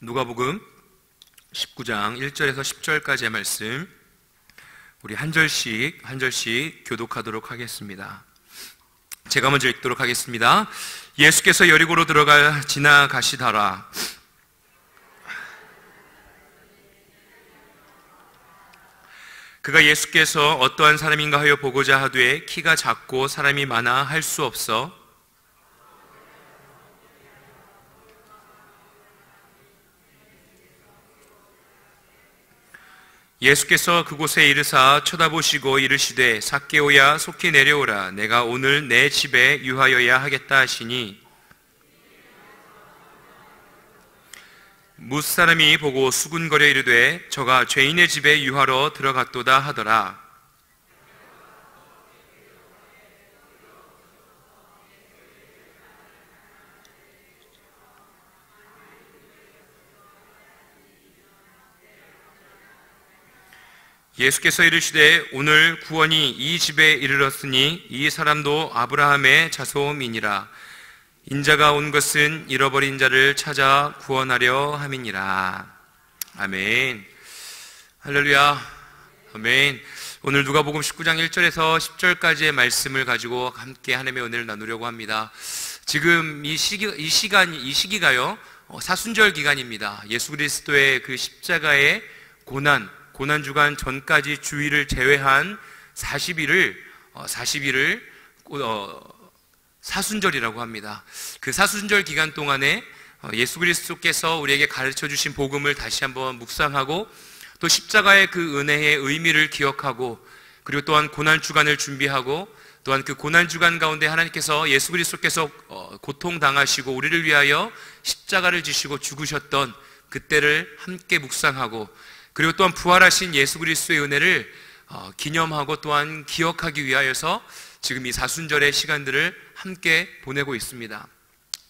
누가복음 19장 1절에서 10절까지의 말씀, 우리 한 절씩 교독하도록 하겠습니다. 제가 먼저 읽도록 하겠습니다. 예수께서 여리고로 지나가시다가 그가 예수께서 어떠한 사람인가 하여 보고자 하되 키가 작고 사람이 많아 할 수 없어 예수께서 그곳에 이르사 쳐다보시고 이르시되 삭개오야 속히 내려오라. 내가 오늘 내 집에 유하여야 하겠다 하시니 무사람이 보고 수군거려 이르되 저가 죄인의 집에 유하러 들어갔도다 하더라. 예수께서 이르시되 오늘 구원이 이 집에 이르렀으니 이 사람도 아브라함의 자손이니라. 인자가 온 것은 잃어버린 자를 찾아 구원하려 함이니라. 아멘. 할렐루야. 아멘. 오늘 누가복음 19장 1절에서 10절까지의 말씀을 가지고 함께 하나님의 은혜를 나누려고 합니다. 지금 이 시기가요 사순절 기간입니다. 예수 그리스도의 그 십자가의 고난주간 전까지 주일을 제외한 40일을 사순절이라고 합니다. 그 사순절 기간 동안에 예수 그리스도께서 우리에게 가르쳐 주신 복음을 다시 한번 묵상하고 또 십자가의 그 은혜의 의미를 기억하고 그리고 또한 고난주간을 준비하고 또한 그 고난주간 가운데 하나님께서 예수 그리스도께서 고통당하시고 우리를 위하여 십자가를 지시고 죽으셨던 그때를 함께 묵상하고 그리고 또한 부활하신 예수 그리스도의 은혜를 기념하고 또한 기억하기 위하여서 지금 이 사순절의 시간들을 함께 보내고 있습니다.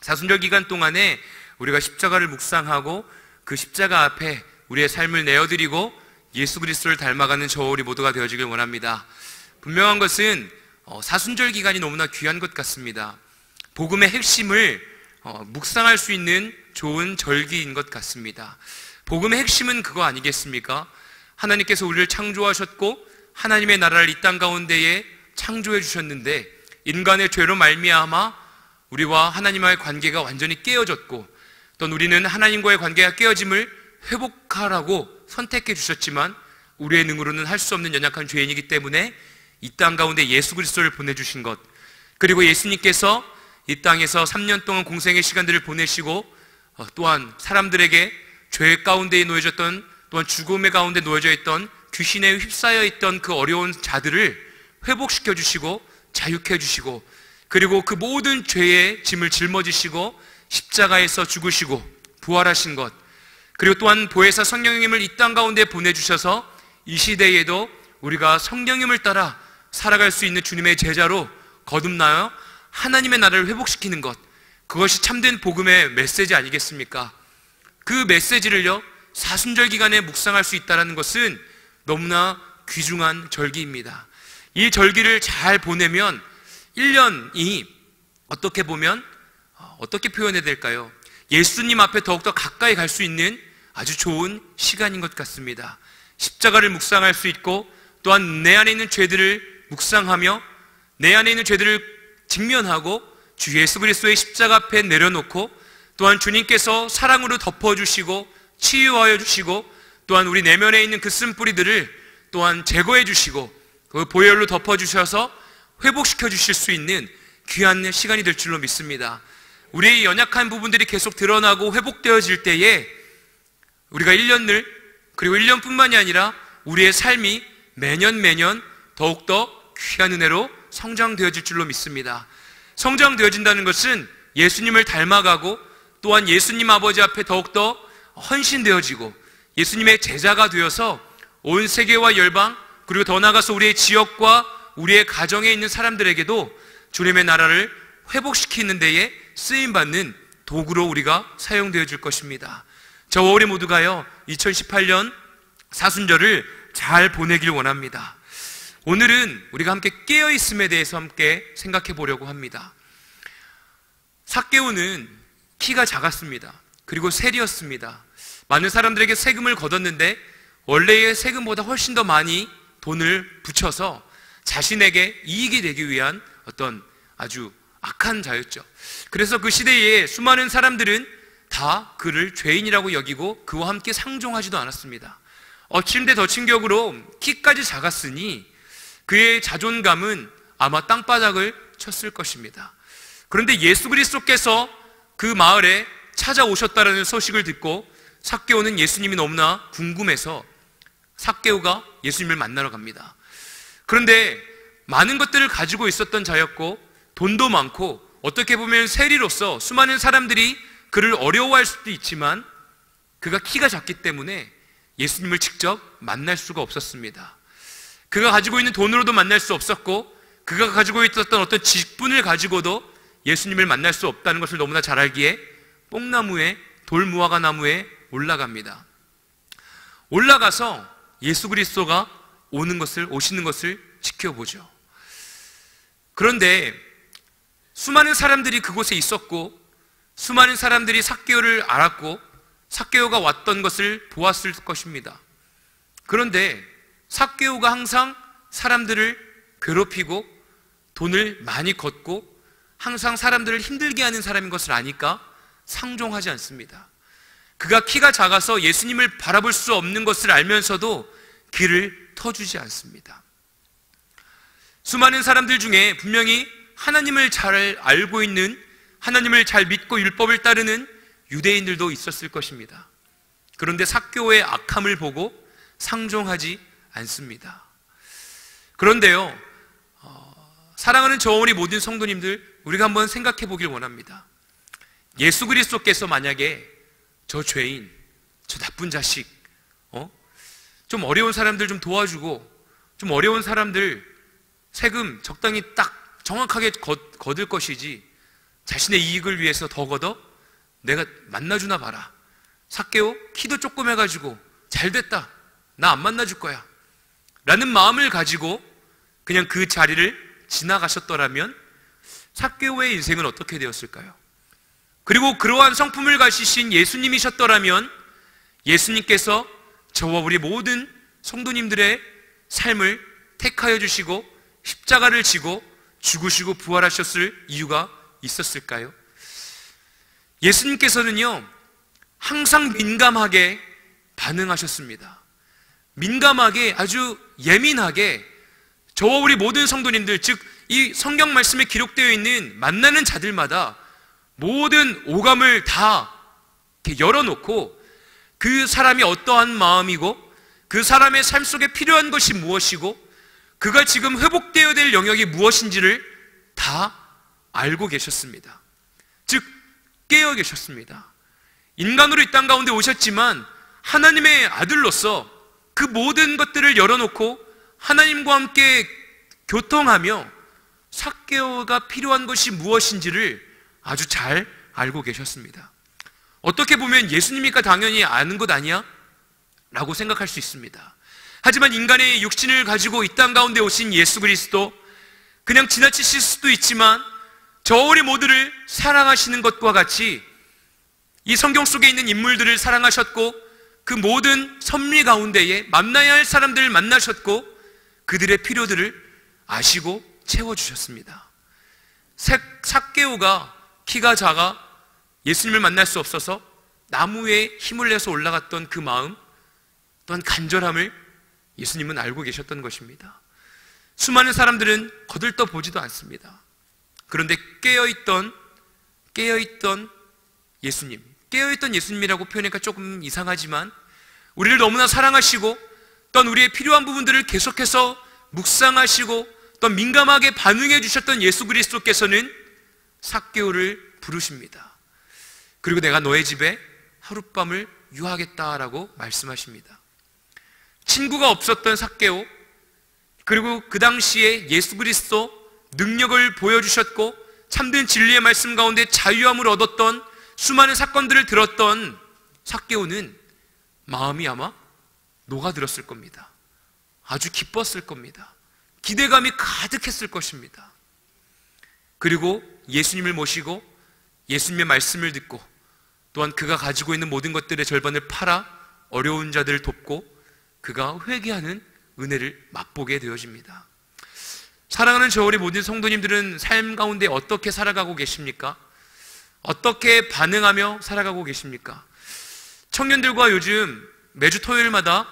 사순절 기간 동안에 우리가 십자가를 묵상하고 그 십자가 앞에 우리의 삶을 내어드리고 예수 그리스도를 닮아가는 저 우리 모두가 되어지길 원합니다. 분명한 것은 사순절 기간이 너무나 귀한 것 같습니다. 복음의 핵심을 묵상할 수 있는 좋은 절기인 것 같습니다. 복음의 핵심은 그거 아니겠습니까? 하나님께서 우리를 창조하셨고 하나님의 나라를 이 땅 가운데에 창조해 주셨는데 인간의 죄로 말미암아 우리와 하나님과의 관계가 완전히 깨어졌고 또 우리는 하나님과의 관계가 깨어짐을 회복하라고 선택해 주셨지만 우리의 능으로는 할 수 없는 연약한 죄인이기 때문에 이 땅 가운데 예수 그리스도를 보내주신 것, 그리고 예수님께서 이 땅에서 3년 동안 공생의 시간들을 보내시고 또한 사람들에게 죄 가운데에 놓여졌던 또한 죽음의 가운데 놓여져 있던 귀신에 휩싸여 있던 그 어려운 자들을 회복시켜 주시고 자유케 해주시고 그리고 그 모든 죄의 짐을 짊어지시고 십자가에서 죽으시고 부활하신 것, 그리고 또한 보혜사 성령님을 이 땅 가운데 보내주셔서 이 시대에도 우리가 성령님을 따라 살아갈 수 있는 주님의 제자로 거듭나여 하나님의 나라를 회복시키는 것, 그것이 참된 복음의 메시지 아니겠습니까? 그 메시지를요 사순절 기간에 묵상할 수 있다는 것은 너무나 귀중한 절기입니다. 이 절기를 잘 보내면 1년이 어떻게 보면 어떻게 표현해야 될까요? 예수님 앞에 더욱더 가까이 갈 수 있는 아주 좋은 시간인 것 같습니다. 십자가를 묵상할 수 있고 또한 내 안에 있는 죄들을 묵상하며 내 안에 있는 죄들을 직면하고 주 예수 그리스도의 십자가 앞에 내려놓고 또한 주님께서 사랑으로 덮어주시고 치유하여 주시고 또한 우리 내면에 있는 그 쓴뿌리들을 또한 제거해 주시고 그 보혈로 덮어주셔서 회복시켜 주실 수 있는 귀한 시간이 될 줄로 믿습니다. 우리의 연약한 부분들이 계속 드러나고 회복되어질 때에 우리가 1년을 그리고 1년뿐만이 아니라 우리의 삶이 매년 더욱더 귀한 은혜로 성장되어질 줄로 믿습니다. 성장되어진다는 것은 예수님을 닮아가고 또한 예수님 아버지 앞에 더욱더 헌신되어지고 예수님의 제자가 되어서 온 세계와 열방 그리고 더 나아가서 우리의 지역과 우리의 가정에 있는 사람들에게도 주님의 나라를 회복시키는 데에 쓰임받는 도구로 우리가 사용되어질 것입니다. 저와 우리 모두가요 2018년 사순절을 잘 보내길 원합니다. 오늘은 우리가 함께 깨어있음에 대해서 함께 생각해 보려고 합니다. 삭개오는 키가 작았습니다. 그리고 세리였습니다. 많은 사람들에게 세금을 걷었는데 원래의 세금보다 훨씬 더 많이 돈을 붙여서 자신에게 이익이 되기 위한 어떤 아주 악한 자였죠. 그래서 그 시대에 수많은 사람들은 다 그를 죄인이라고 여기고 그와 함께 상종하지도 않았습니다. 엎친데 덮친 격으로 키까지 작았으니 그의 자존감은 아마 땅바닥을 쳤을 것입니다. 그런데 예수 그리스도께서 그 마을에 찾아오셨다라는 소식을 듣고 삭개오는 예수님이 너무나 궁금해서 삭개오가 예수님을 만나러 갑니다. 그런데 많은 것들을 가지고 있었던 자였고 돈도 많고 어떻게 보면 세리로서 수많은 사람들이 그를 어려워할 수도 있지만 그가 키가 작기 때문에 예수님을 직접 만날 수가 없었습니다. 그가 가지고 있는 돈으로도 만날 수 없었고 그가 가지고 있었던 어떤 직분을 가지고도 예수님을 만날 수 없다는 것을 너무나 잘 알기에 뽕나무에 돌무화과 나무에 올라갑니다. 올라가서 예수 그리스도가 오시는 것을 지켜보죠. 그런데 수많은 사람들이 그곳에 있었고 수많은 사람들이 삭개오를 알았고 삭개오가 왔던 것을 보았을 것입니다. 그런데 삭개오가 항상 사람들을 괴롭히고 돈을 많이 걷고 항상 사람들을 힘들게 하는 사람인 것을 아니까 상종하지 않습니다. 그가 키가 작아서 예수님을 바라볼 수 없는 것을 알면서도 길을 터주지 않습니다. 수많은 사람들 중에 분명히 하나님을 잘 알고 있는, 하나님을 잘 믿고 율법을 따르는 유대인들도 있었을 것입니다. 그런데 삭개오의 악함을 보고 상종하지 않습니다. 그런데요, 사랑하는 저와 우리 모든 성도님들, 우리가 한번 생각해 보길 원합니다. 예수 그리스도께서 만약에 저 죄인, 저 나쁜 자식, 좀 어려운 사람들 좀 도와주고, 좀 어려운 사람들 세금 적당히 딱 정확하게 거둘 것이지 자신의 이익을 위해서 더 걷어? 내가 만나주나 봐라. 삭개오 키도 조금 해가지고 잘됐다, 나 안 만나줄 거야 라는 마음을 가지고 그냥 그 자리를 지나가셨더라면 삭개오의 인생은 어떻게 되었을까요? 그리고 그러한 성품을 가지신 예수님이셨더라면 예수님께서 저와 우리 모든 성도님들의 삶을 택하여 주시고 십자가를 지고 죽으시고 부활하셨을 이유가 있었을까요? 예수님께서는요, 항상 민감하게 반응하셨습니다. 민감하게, 아주 예민하게 저와 우리 모든 성도님들, 즉 이 성경 말씀에 기록되어 있는 만나는 자들마다 모든 오감을 다 이렇게 열어놓고 그 사람이 어떠한 마음이고 그 사람의 삶 속에 필요한 것이 무엇이고 그가 지금 회복되어야 될 영역이 무엇인지를 다 알고 계셨습니다. 즉 깨어 계셨습니다. 인간으로 이 땅 가운데 오셨지만 하나님의 아들로서 그 모든 것들을 열어놓고 하나님과 함께 교통하며 삭개오가 필요한 것이 무엇인지를 아주 잘 알고 계셨습니다. 어떻게 보면 예수님이니까 당연히 아는 것 아니야? 라고 생각할 수 있습니다. 하지만 인간의 육신을 가지고 이 땅 가운데 오신 예수 그리스도, 그냥 지나치실 수도 있지만 저 우리 모두를 사랑하시는 것과 같이 이 성경 속에 있는 인물들을 사랑하셨고 그 모든 섭리 가운데에 만나야 할 사람들을 만나셨고 그들의 필요들을 아시고 채워주셨습니다. 삭개오가 키가 작아 예수님을 만날 수 없어서 나무에 힘을 내서 올라갔던 그 마음 또한 간절함을 예수님은 알고 계셨던 것입니다. 수많은 사람들은 거들떠 보지도 않습니다. 그런데 깨어있던 예수님, 깨어있던 예수님이라고 표현하니까 조금 이상하지만 우리를 너무나 사랑하시고 또한 우리의 필요한 부분들을 계속해서 묵상하시고 또 민감하게 반응해 주셨던 예수 그리스도께서는 삭개오를 부르십니다. 그리고 내가 너의 집에 하룻밤을 유하겠다라고 말씀하십니다. 친구가 없었던 삭개오, 그리고 그 당시에 예수 그리스도 능력을 보여주셨고 참된 진리의 말씀 가운데 자유함을 얻었던 수많은 사건들을 들었던 삭개오는 마음이 아마 녹아들었을 겁니다. 아주 기뻤을 겁니다. 기대감이 가득했을 것입니다. 그리고 예수님을 모시고 예수님의 말씀을 듣고 또한 그가 가지고 있는 모든 것들의 절반을 팔아 어려운 자들을 돕고 그가 회개하는 은혜를 맛보게 되어집니다. 사랑하는 저울의 모든 성도님들은 삶 가운데 어떻게 살아가고 계십니까? 어떻게 반응하며 살아가고 계십니까? 청년들과 요즘 매주 토요일마다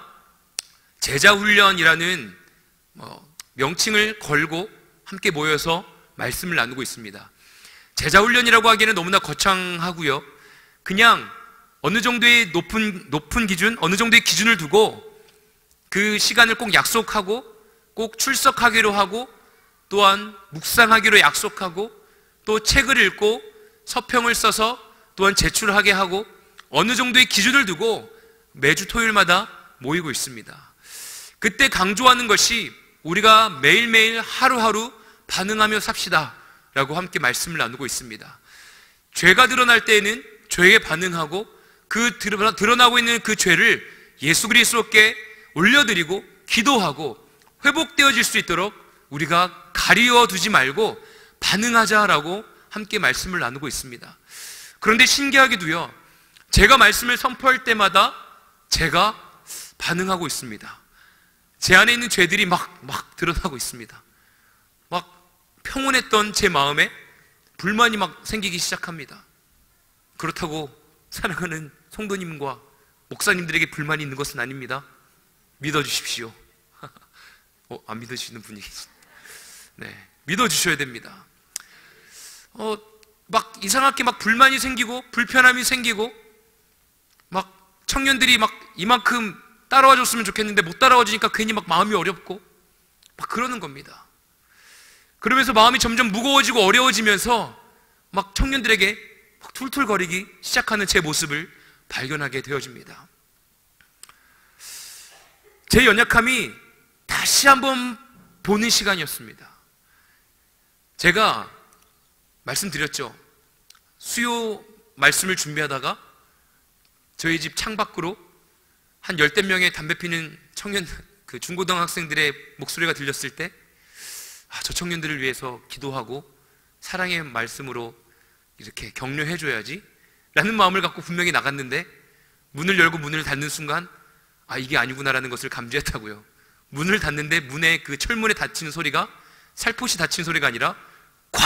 제자훈련이라는 명칭을 걸고 함께 모여서 말씀을 나누고 있습니다. 제자훈련이라고 하기에는 너무나 거창하고요, 그냥 어느 정도의 높은 기준, 어느 정도의 기준을 두고 그 시간을 꼭 약속하고 꼭 출석하기로 하고 또한 묵상하기로 약속하고 또 책을 읽고 서평을 써서 또한 제출하게 하고 어느 정도의 기준을 두고 매주 토요일마다 모이고 있습니다. 그때 강조하는 것이 우리가 매일매일 하루하루 반응하며 삽시다 라고 함께 말씀을 나누고 있습니다. 죄가 드러날 때에는 죄에 반응하고 그 드러나고 있는 그 죄를 예수 그리스도께 올려드리고 기도하고 회복되어질 수 있도록 우리가 가리워 두지 말고 반응하자라고 함께 말씀을 나누고 있습니다. 그런데 신기하게도요, 제가 말씀을 선포할 때마다 제가 반응하고 있습니다. 제 안에 있는 죄들이 막 드러나고 있습니다. 막 평온했던 제 마음에 불만이 막 생기기 시작합니다. 그렇다고 사랑하는 성도님과 목사님들에게 불만이 있는 것은 아닙니다. 믿어주십시오. 안 믿어주시는 분이 계십니다. 네, 믿어주셔야 됩니다. 막 이상하게 막 불만이 생기고 불편함이 생기고 막 청년들이 막 이만큼 따라와 줬으면 좋겠는데 못 따라와 주니까 괜히 막 마음이 어렵고 막 그러는 겁니다. 그러면서 마음이 점점 무거워지고 어려워지면서 막 청년들에게 막 툴툴거리기 시작하는 제 모습을 발견하게 되어집니다. 제 연약함이 다시 한번 보는 시간이었습니다. 제가 말씀드렸죠. 수요 말씀을 준비하다가 저희 집 창밖으로 한 열댓 명의 담배 피는 청년, 그 중고등학생들의 목소리가 들렸을 때, 저 청년들을 위해서 기도하고 사랑의 말씀으로 이렇게 격려해줘야지 라는 마음을 갖고 분명히 나갔는데, 문을 열고 문을 닫는 순간 이게 아니구나라는 것을 감지했다고요. 문을 닫는데 문에 그 철문에 닫히는 소리가 살포시 닫히는 소리가 아니라 쾅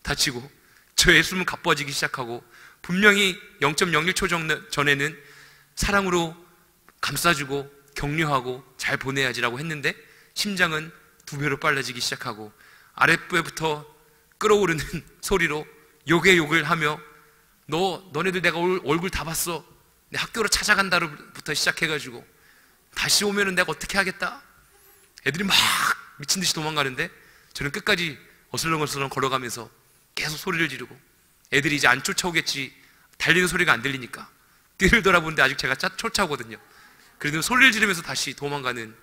닫히고 저의 숨은 가빠지기 시작하고, 분명히 0.01초 전에는 사랑으로 감싸주고 격려하고 잘 보내야지라고 했는데 심장은 2배로 빨라지기 시작하고 아랫배부터 끓어오르는 소리로 욕에 욕을 하며 너네들 내가 얼굴 다 봤어, 내 학교로 찾아간다부터 시작해가지고 다시 오면은 내가 어떻게 하겠다. 애들이 막 미친듯이 도망가는데 저는 끝까지 어슬렁어슬렁 걸어가면서 계속 소리를 지르고, 애들이 이제 안 쫓아오겠지, 달리는 소리가 안 들리니까 뒤를 돌아보는데 아직 제가 쫓아오거든요. 그래도 소리를 지르면서 다시 도망가는,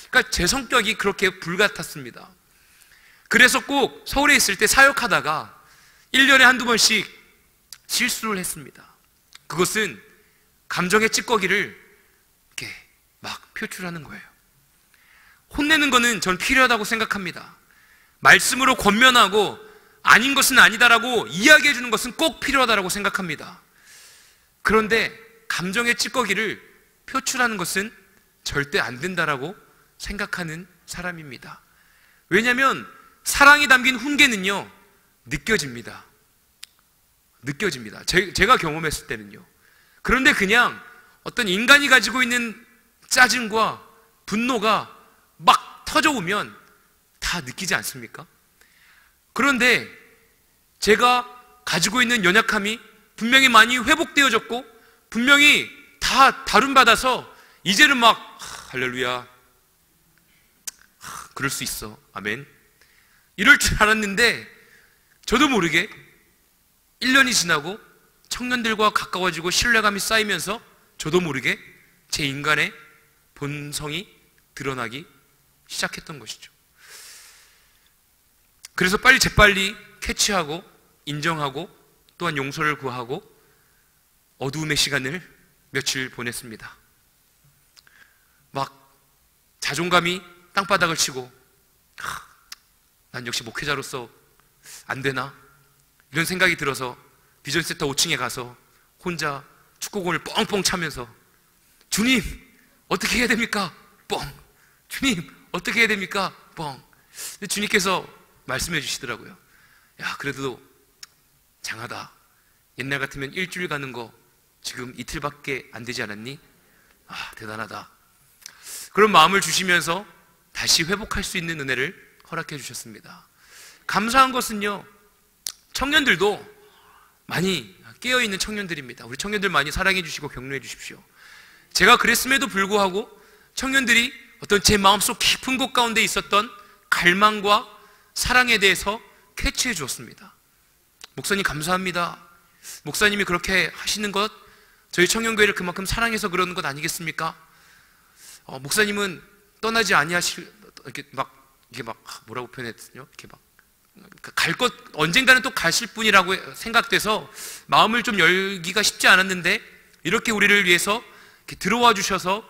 그러니까 제 성격이 그렇게 불같았습니다. 그래서 꼭 서울에 있을 때 사역하다가 1년에 한두 번씩 실수를 했습니다. 그것은 감정의 찌꺼기를 이렇게 막 표출하는 거예요. 혼내는 거는 전 필요하다고 생각합니다. 말씀으로 권면하고 아닌 것은 아니다라고 이야기해 주는 것은 꼭 필요하다고 생각합니다. 그런데 감정의 찌꺼기를 표출하는 것은 절대 안 된다라고 생각하는 사람입니다. 왜냐하면 사랑이 담긴 훈계는요, 느껴집니다. 제가 경험했을 때는요. 그런데 그냥 어떤 인간이 가지고 있는 짜증과 분노가 막 터져오면 다 느끼지 않습니까? 그런데 제가 가지고 있는 연약함이 분명히 많이 회복되어졌고 분명히 다 다룬받아서 이제는 막 할렐루야, 그럴 수 있어, 아멘, 이럴 줄 알았는데 저도 모르게 1년이 지나고 청년들과 가까워지고 신뢰감이 쌓이면서 저도 모르게 제 인간의 본성이 드러나기 시작했던 것이죠. 그래서 재빨리 캐치하고 인정하고 또한 용서를 구하고 어두움의 시간을 며칠 보냈습니다. 막 자존감이 땅바닥을 치고 난 역시 목회자로서 안 되나? 이런 생각이 들어서 비전센터 5층에 가서 혼자 축구공을 뻥뻥 차면서 주님 어떻게 해야 됩니까? 뻥. 주님 어떻게 해야 됩니까? 뻥. 근데 주님께서 말씀해 주시더라고요. 야, 그래도 장하다. 옛날 같으면 일주일 가는 거 지금 이틀밖에 안 되지 않았니? 아, 대단하다. 그런 마음을 주시면서 다시 회복할 수 있는 은혜를 허락해 주셨습니다. 감사한 것은요, 청년들도 많이 깨어있는 청년들입니다. 우리 청년들 많이 사랑해 주시고 격려해 주십시오. 제가 그랬음에도 불구하고 청년들이 어떤 제 마음속 깊은 곳 가운데 있었던 갈망과 사랑에 대해서 캐치해 주었습니다. 목사님 감사합니다. 목사님이 그렇게 하시는 것, 저희 청년교회를 그만큼 사랑해서 그러는 것 아니겠습니까? 목사님은 떠나지 아니하실, 이렇게 막 뭐라고 표현했거든요. 이렇게 막 갈 것, 언젠가는 또 가실 분이라고 생각돼서 마음을 좀 열기가 쉽지 않았는데, 이렇게 우리를 위해서 이렇게 들어와 주셔서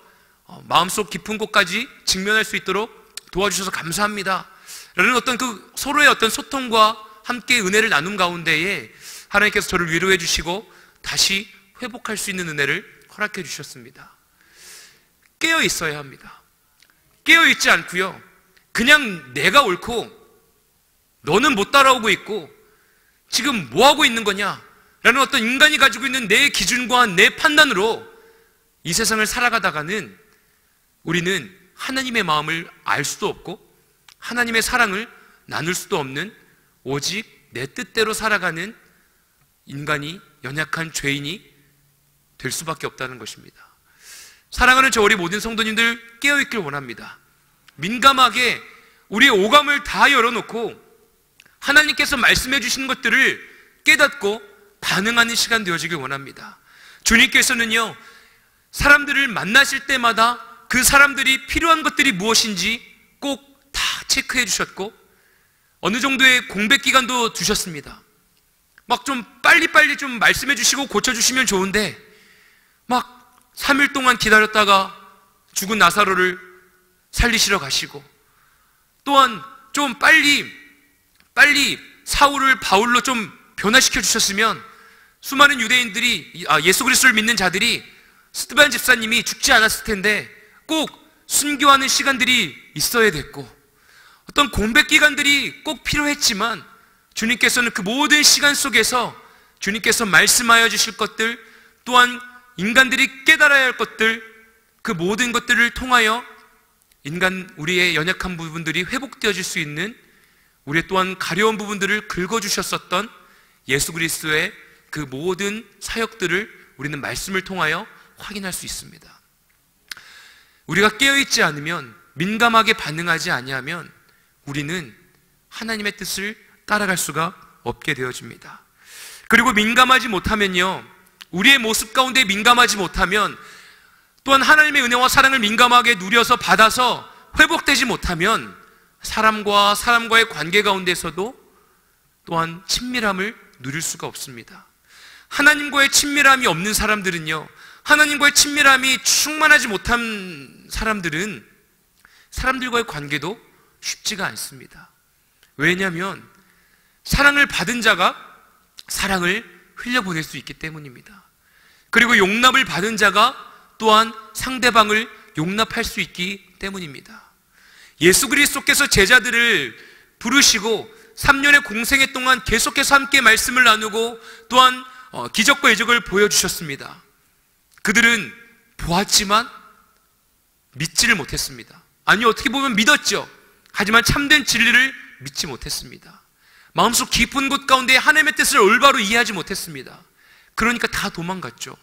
마음속 깊은 곳까지 직면할 수 있도록 도와주셔서 감사합니다 라는 어떤 그 서로의 어떤 소통과 함께 은혜를 나눈 가운데에 하나님께서 저를 위로해 주시고 다시 회복할 수 있는 은혜를 허락해 주셨습니다. 깨어 있어야 합니다. 깨어 있지 않고요, 그냥 내가 옳고 너는 못 따라오고 있고 지금 뭐 하고 있는 거냐 라는 어떤 인간이 가지고 있는 내 기준과 내 판단으로 이 세상을 살아가다가는 우리는 하나님의 마음을 알 수도 없고 하나님의 사랑을 나눌 수도 없는, 오직 내 뜻대로 살아가는 인간이, 연약한 죄인이 될 수밖에 없다는 것입니다. 사랑하는 저 우리 모든 성도님들 깨어있길 원합니다. 민감하게 우리의 오감을 다 열어놓고 하나님께서 말씀해 주신 것들을 깨닫고 반응하는 시간 되어지길 원합니다. 주님께서는요, 사람들을 만나실 때마다 그 사람들이 필요한 것들이 무엇인지 꼭 다 체크해 주셨고 어느 정도의 공백 기간도 두셨습니다. 막 좀 빨리빨리 좀 말씀해 주시고 고쳐주시면 좋은데 막 3일 동안 기다렸다가 죽은 나사로를 살리시러 가시고, 또한 좀 빨리 사울을 바울로 좀 변화시켜 주셨으면 수많은 유대인들이, 예수 그리스도를 믿는 자들이 스데반 집사님이 죽지 않았을 텐데 꼭 순교하는 시간들이 있어야 됐고, 어떤 공백 기간들이 꼭 필요했지만 주님께서는 그 모든 시간 속에서 주님께서 말씀하여 주실 것들, 또한 인간들이 깨달아야 할 것들, 그 모든 것들을 통하여 우리의 연약한 부분들이 회복되어질 수 있는, 우리의 또한 가려운 부분들을 긁어주셨었던 예수 그리스도의 그 모든 사역들을 우리는 말씀을 통하여 확인할 수 있습니다. 우리가 깨어있지 않으면, 민감하게 반응하지 아니하면 우리는 하나님의 뜻을 따라갈 수가 없게 되어집니다. 그리고 민감하지 못하면요, 우리의 모습 가운데 민감하지 못하면, 또한 하나님의 은혜와 사랑을 민감하게 누려서 받아서 회복되지 못하면 사람과 사람과의 관계 가운데서도 또한 친밀함을 누릴 수가 없습니다. 하나님과의 친밀함이 없는 사람들은요, 하나님과의 친밀함이 충만하지 못한 사람들은 사람들과의 관계도 쉽지가 않습니다. 왜냐하면 사랑을 받은 자가 사랑을 흘려보낼 수 있기 때문입니다. 그리고 용납을 받은 자가 또한 상대방을 용납할 수 있기 때문입니다. 예수 그리스도께서 제자들을 부르시고 3년의 공생애 동안 계속해서 함께 말씀을 나누고 또한 기적과 이적을 보여주셨습니다. 그들은 보았지만 믿지를 못했습니다. 아니, 어떻게 보면 믿었죠. 하지만 참된 진리를 믿지 못했습니다. 마음속 깊은 곳 가운데 하나님의 뜻을 올바로 이해하지 못했습니다. 그러니까 다 도망갔죠.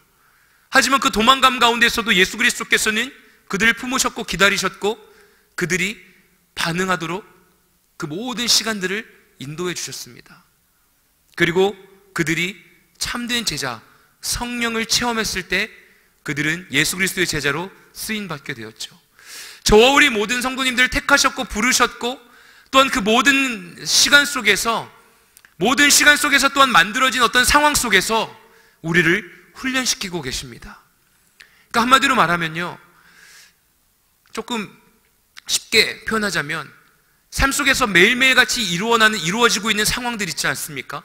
하지만 그 도망감 가운데서도 예수 그리스도께서는 그들을 품으셨고 기다리셨고 그들이 반응하도록 그 모든 시간들을 인도해 주셨습니다. 그리고 그들이 참된 제자, 성령을 체험했을 때 그들은 예수 그리스도의 제자로 쓰임받게 되었죠. 저와 우리 모든 성도님들을 택하셨고 부르셨고, 또한 그 모든 시간 속에서 또한 만들어진 어떤 상황 속에서 우리를 훈련시키고 계십니다. 그러니까 한마디로 말하면요, 조금 쉽게 표현하자면 삶 속에서 매일매일 같이 이루어지고 있는 상황들 있지 않습니까?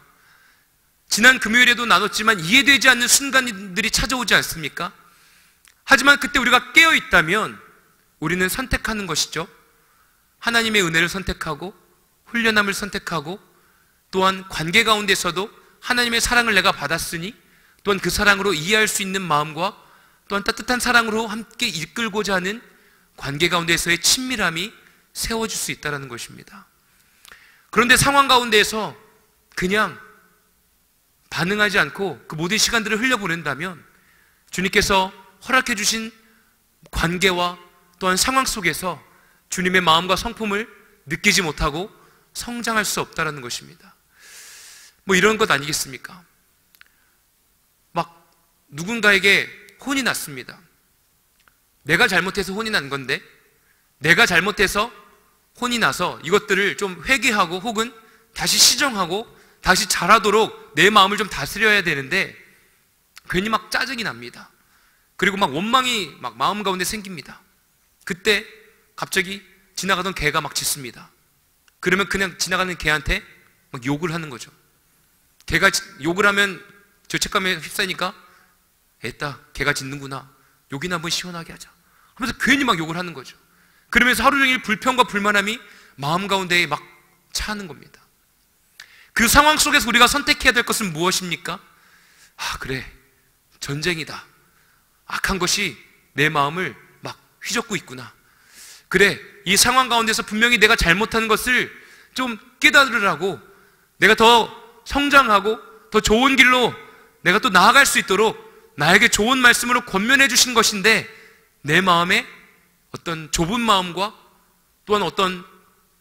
지난 금요일에도 나눴지만 이해되지 않는 순간들이 찾아오지 않습니까? 하지만 그때 우리가 깨어 있다면 우리는 선택하는 것이죠. 하나님의 은혜를 선택하고 훈련함을 선택하고 또한 관계 가운데서도 하나님의 사랑을 내가 받았으니 또한 그 사랑으로 이해할 수 있는 마음과 또한 따뜻한 사랑으로 함께 이끌고자 하는 관계 가운데서의 친밀함이 세워질 수 있다는 것입니다. 그런데 상황 가운데에서 그냥 반응하지 않고 그 모든 시간들을 흘려보낸다면 주님께서 허락해 주신 관계와 또한 상황 속에서 주님의 마음과 성품을 느끼지 못하고 성장할 수 없다는 것입니다. 뭐 이런 것 아니겠습니까? 막 누군가에게 혼이 났습니다. 내가 잘못해서 혼이 난 건데 내가 잘못해서 혼이 나서 이것들을 좀 회개하고 혹은 다시 시정하고 다시 잘하도록 내 마음을 좀 다스려야 되는데 괜히 막 짜증이 납니다. 그리고 막 원망이 막 마음 가운데 생깁니다. 그때 갑자기 지나가던 개가 막 짖습니다. 그러면 그냥 지나가는 개한테 막 욕을 하는 거죠. 개가 욕을 하면 죄책감에 휩싸이니까 애따 개가 짖는구나, 욕이나 한번 시원하게 하자 하면서 괜히 막 욕을 하는 거죠. 그러면서 하루 종일 불평과 불만함이 마음 가운데에 막 차는 겁니다. 그 상황 속에서 우리가 선택해야 될 것은 무엇입니까? 아, 그래, 전쟁이다. 악한 것이 내 마음을 막 휘젓고 있구나. 그래, 이 상황 가운데서 분명히 내가 잘못한 것을 좀 깨달으라고, 내가 더 성장하고 더 좋은 길로 내가 또 나아갈 수 있도록 나에게 좋은 말씀으로 권면해 주신 것인데 내 마음에 어떤 좁은 마음과 또한 어떤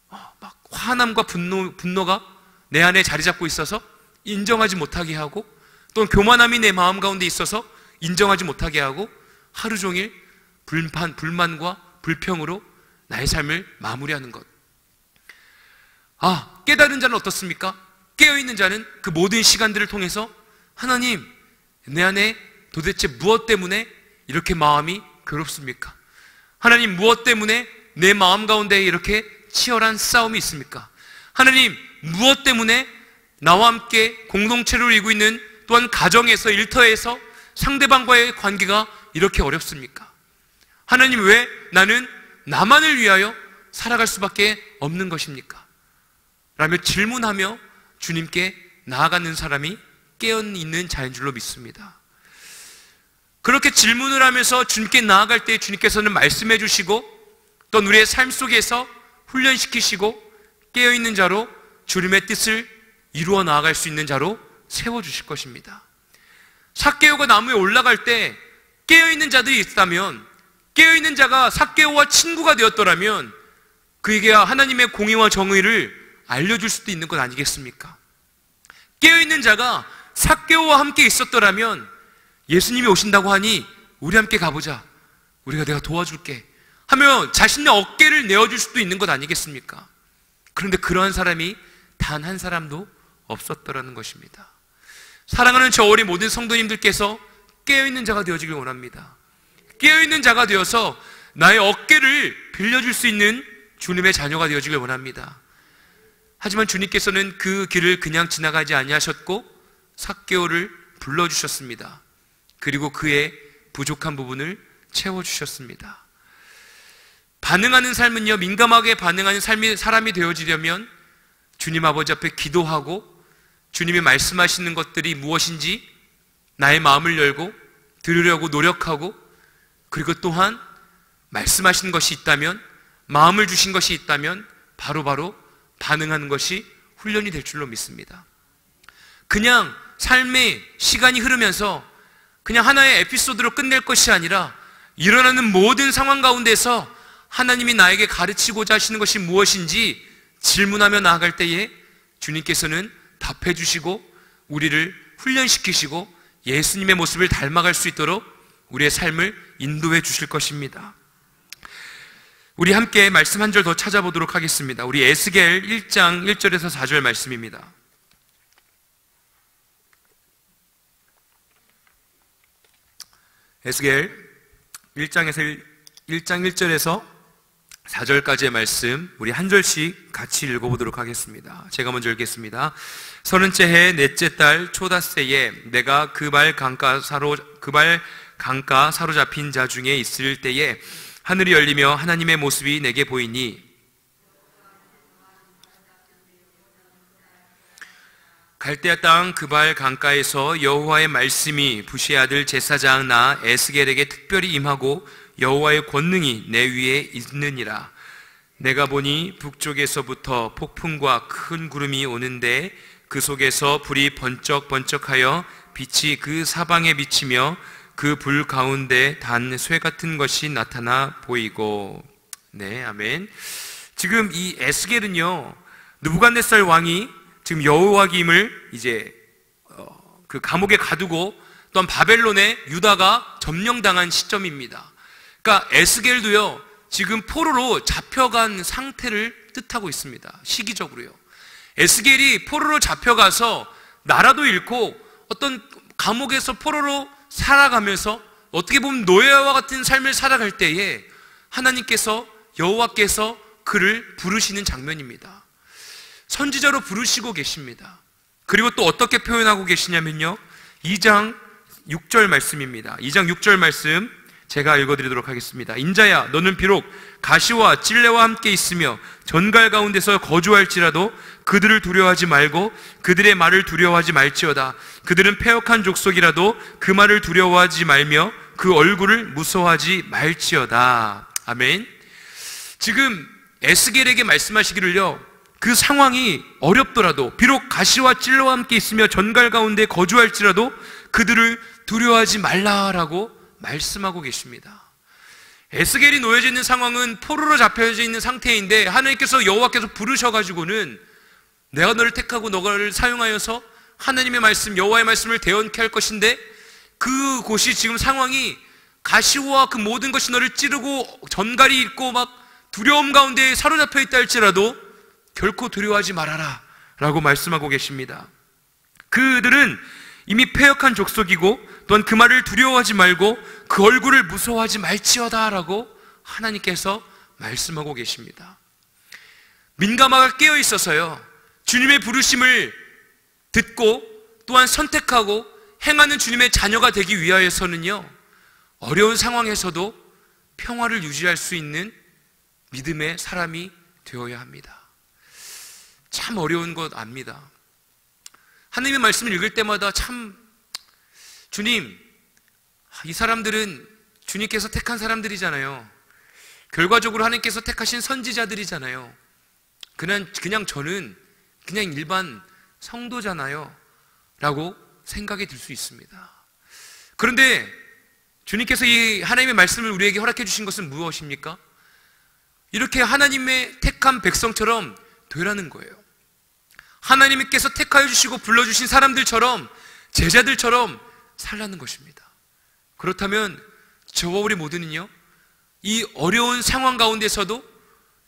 막 화남과 분노가 내 안에 자리 잡고 있어서 인정하지 못하게 하고, 또는 교만함이 내 마음 가운데 있어서 인정하지 못하게 하고 하루 종일 불만과 불평으로 나의 삶을 마무리하는 것. 아, 깨달은 자는 어떻습니까? 깨어있는 자는 그 모든 시간들을 통해서 하나님, 내 안에 도대체 무엇 때문에 이렇게 마음이 괴롭습니까? 하나님, 무엇 때문에 내 마음 가운데 이렇게 치열한 싸움이 있습니까? 하나님, 무엇 때문에 나와 함께 공동체를 이루고 있는 또한 가정에서 일터에서 상대방과의 관계가 이렇게 어렵습니까? 하나님, 왜 나는 나만을 위하여 살아갈 수밖에 없는 것입니까? 라며 질문하며 주님께 나아가는 사람이 깨어있는 자인 줄로 믿습니다. 그렇게 질문을 하면서 주님께 나아갈 때 주님께서는 말씀해 주시고 또 우리의 삶 속에서 훈련시키시고 깨어있는 자로 주님의 뜻을 이루어 나아갈 수 있는 자로 세워주실 것입니다. 삭개오가 나무에 올라갈 때 깨어있는 자들이 있다면, 깨어있는 자가 삭개오와 친구가 되었더라면 그에게 하나님의 공의와 정의를 알려줄 수도 있는 것 아니겠습니까? 깨어있는 자가 삭개오와 함께 있었더라면 예수님이 오신다고 하니 우리 함께 가보자, 내가 도와줄게 하며 자신의 어깨를 내어줄 수도 있는 것 아니겠습니까? 그런데 그러한 사람이 단 한 사람도 없었더라는 것입니다. 사랑하는 저 어린 모든 성도님들께서 깨어있는 자가 되어지길 원합니다. 깨어있는 자가 되어서 나의 어깨를 빌려줄 수 있는 주님의 자녀가 되어지길 원합니다. 하지만 주님께서는 그 길을 그냥 지나가지 아니하셨고 삭개오를 불러주셨습니다. 그리고 그의 부족한 부분을 채워주셨습니다. 반응하는 삶은요, 민감하게 반응하는 사람이 되어지려면 주님 아버지 앞에 기도하고 주님이 말씀하시는 것들이 무엇인지 나의 마음을 열고 들으려고 노력하고, 그리고 또한 말씀하신 것이 있다면, 마음을 주신 것이 있다면 바로바로 반응하는 것이 훈련이 될 줄로 믿습니다. 그냥 삶의 시간이 흐르면서 그냥 하나의 에피소드로 끝낼 것이 아니라 일어나는 모든 상황 가운데서 하나님이 나에게 가르치고자 하시는 것이 무엇인지 질문하며 나아갈 때에 주님께서는 답해 주시고 우리를 훈련시키시고 예수님의 모습을 닮아갈 수 있도록 우리의 삶을 인도해 주실 것입니다. 우리 함께 말씀 한 절 더 찾아보도록 하겠습니다. 우리 에스겔 1장 1절에서 4절 말씀입니다. 에스겔 1장 1절에서 4절까지의 말씀 우리 한 절씩 같이 읽어보도록 하겠습니다. 제가 먼저 읽겠습니다. 30째 해 넷째 달 초닷새에 내가 그 발 강가 사로잡힌 자 중에 있을 때에 하늘이 열리며 하나님의 모습이 내게 보이니 갈대아 땅 그발 강가에서 여호와의 말씀이 부시의 아들 제사장 나 에스겔에게 특별히 임하고 여호와의 권능이 내 위에 있느니라. 내가 보니 북쪽에서부터 폭풍과 큰 구름이 오는데 그 속에서 불이 번쩍번쩍하여 빛이 그 사방에 비치며 그 불 가운데 단 쇠 같은 것이 나타나 보이고. 네, 아멘. 지금 이 에스겔은요, 느부갓네살 왕이 지금 여호와김을 이제 그 감옥에 가두고 또한 바벨론에 유다가 점령당한 시점입니다. 그러니까 에스겔도요 지금 포로로 잡혀간 상태를 뜻하고 있습니다. 시기적으로요. 에스겔이 포로로 잡혀가서 나라도 잃고 어떤 감옥에서 포로로 살아가면서 어떻게 보면 노예와 같은 삶을 살아갈 때에 하나님께서 여호와께서 그를 부르시는 장면입니다. 선지자로 부르시고 계십니다. 그리고 또 어떻게 표현하고 계시냐면요, 2장 6절 말씀입니다. 2장 6절 말씀 제가 읽어드리도록 하겠습니다. 인자야, 너는 비록 가시와 찔레와 함께 있으며 전갈 가운데서 거주할지라도 그들을 두려워하지 말고 그들의 말을 두려워하지 말지어다. 그들은 패역한 족속이라도 그 말을 두려워하지 말며 그 얼굴을 무서워하지 말지어다. 아멘. 지금 에스겔에게 말씀하시기를요, 그 상황이 어렵더라도 비록 가시와 찔레와 함께 있으며 전갈 가운데 거주할지라도 그들을 두려워하지 말라라고 말씀하고 계십니다. 에스겔이 놓여져 있는 상황은 포로로 잡혀져 있는 상태인데 하나님께서 여호와께서 부르셔가지고는 내가 너를 택하고 너를 사용하여서 하나님의 말씀, 여호와의 말씀을 대언케 할 것인데 그곳이 지금 상황이 가시와 그 모든 것이 너를 찌르고 전갈이 있고 막 두려움 가운데 사로잡혀 있다 할지라도 결코 두려워하지 말아라 라고 말씀하고 계십니다. 그들은 이미 패역한 족속이고 또한 그 말을 두려워하지 말고 그 얼굴을 무서워하지 말지어다 라고 하나님께서 말씀하고 계십니다. 민가마가 깨어 있어서요, 주님의 부르심을 듣고 또한 선택하고 행하는 주님의 자녀가 되기 위하여서는요, 어려운 상황에서도 평화를 유지할 수 있는 믿음의 사람이 되어야 합니다. 참 어려운 것 압니다. 하나님의 말씀을 읽을 때마다 참, 주님, 이 사람들은 주님께서 택한 사람들이잖아요. 결과적으로 하나님께서 택하신 선지자들이잖아요. 그냥 저는 그냥 일반 성도잖아요 라고 생각이 들 수 있습니다. 그런데 주님께서 이 하나님의 말씀을 우리에게 허락해 주신 것은 무엇입니까? 이렇게 하나님의 택한 백성처럼 되라는 거예요. 하나님께서 택하여 주시고 불러주신 사람들처럼, 제자들처럼 살라는 것입니다. 그렇다면 저와 우리 모두는요, 이 어려운 상황 가운데서도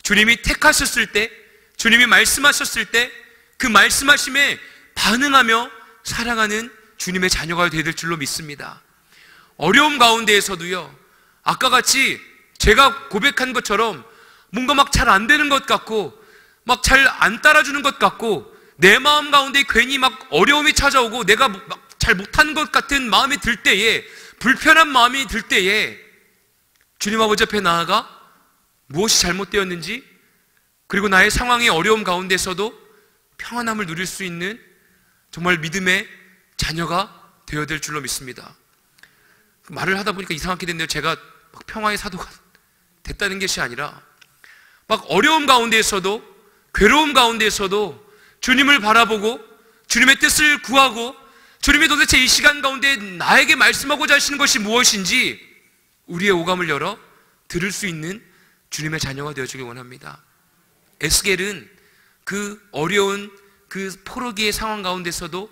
주님이 택하셨을 때, 주님이 말씀하셨을 때 그 말씀하심에 반응하며 살아가는 주님의 자녀가 되어야 될 줄로 믿습니다. 어려움 가운데에서도요, 아까 같이 제가 고백한 것처럼 뭔가 막 잘 안 되는 것 같고 막 잘 안 따라주는 것 같고 내 마음 가운데 괜히 막 어려움이 찾아오고 내가 막 잘 못한 것 같은 마음이 들 때에, 불편한 마음이 들 때에 주님 아버지 앞에 나아가 무엇이 잘못되었는지, 그리고 나의 상황의 어려움 가운데서도 평안함을 누릴 수 있는 정말 믿음의 자녀가 되어야 될 줄로 믿습니다. 말을 하다 보니까 이상하게 됐네요. 제가 막 평화의 사도가 됐다는 것이 아니라 막 어려움 가운데에서도, 괴로움 가운데에서도 주님을 바라보고 주님의 뜻을 구하고 주님이 도대체 이 시간 가운데 나에게 말씀하고자 하시는 것이 무엇인지 우리의 오감을 열어 들을 수 있는 주님의 자녀가 되어주길 원합니다. 에스겔은 그 어려운 그 포로기의 상황 가운데서도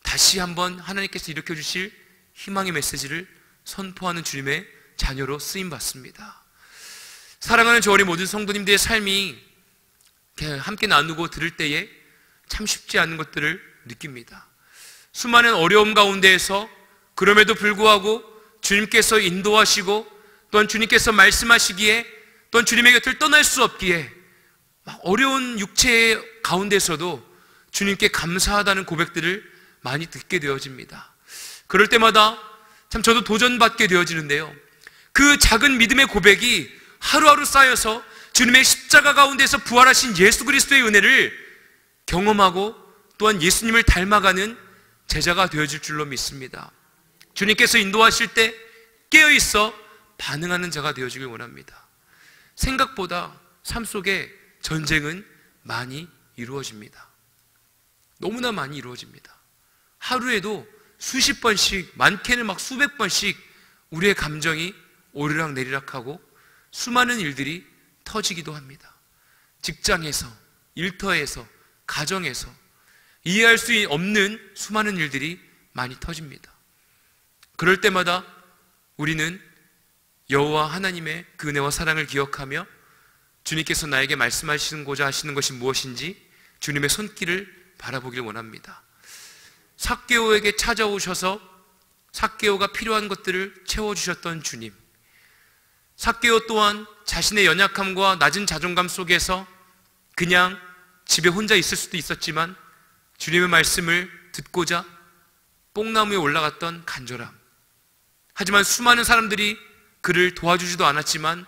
다시 한번 하나님께서 일으켜 주실 희망의 메시지를 선포하는 주님의 자녀로 쓰임받습니다. 사랑하는 저희 모든 성도님들의 삶이 함께 나누고 들을 때에 참 쉽지 않은 것들을 느낍니다. 수많은 어려움 가운데에서 그럼에도 불구하고 주님께서 인도하시고 또한 주님께서 말씀하시기에 또한 주님의 곁을 떠날 수 없기에 막 어려운 육체의 가운데서도 주님께 감사하다는 고백들을 많이 듣게 되어집니다. 그럴 때마다 참 저도 도전받게 되어지는데요, 그 작은 믿음의 고백이 하루하루 쌓여서 주님의 십자가 가운데서 부활하신 예수 그리스도의 은혜를 경험하고 또한 예수님을 닮아가는 제자가 되어질 줄로 믿습니다. 주님께서 인도하실 때 깨어있어 반응하는 자가 되어지길 원합니다. 생각보다 삶 속에 전쟁은 많이 이루어집니다. 너무나 많이 이루어집니다. 하루에도 수십 번씩, 많게는 막 수백 번씩 우리의 감정이 오르락내리락하고 수많은 일들이 터지기도 합니다. 직장에서, 일터에서, 가정에서 이해할 수 없는 수많은 일들이 많이 터집니다. 그럴 때마다 우리는 여호와 하나님의 그 은혜와 사랑을 기억하며 주님께서 나에게 말씀하시고자 하시는 것이 무엇인지 주님의 손길을 바라보길 원합니다. 삭개오에게 찾아오셔서 삭개오가 필요한 것들을 채워주셨던 주님, 삭개오 또한 자신의 연약함과 낮은 자존감 속에서 그냥 집에 혼자 있을 수도 있었지만 주님의 말씀을 듣고자 뽕나무에 올라갔던 간절함, 하지만 수많은 사람들이 그를 도와주지도 않았지만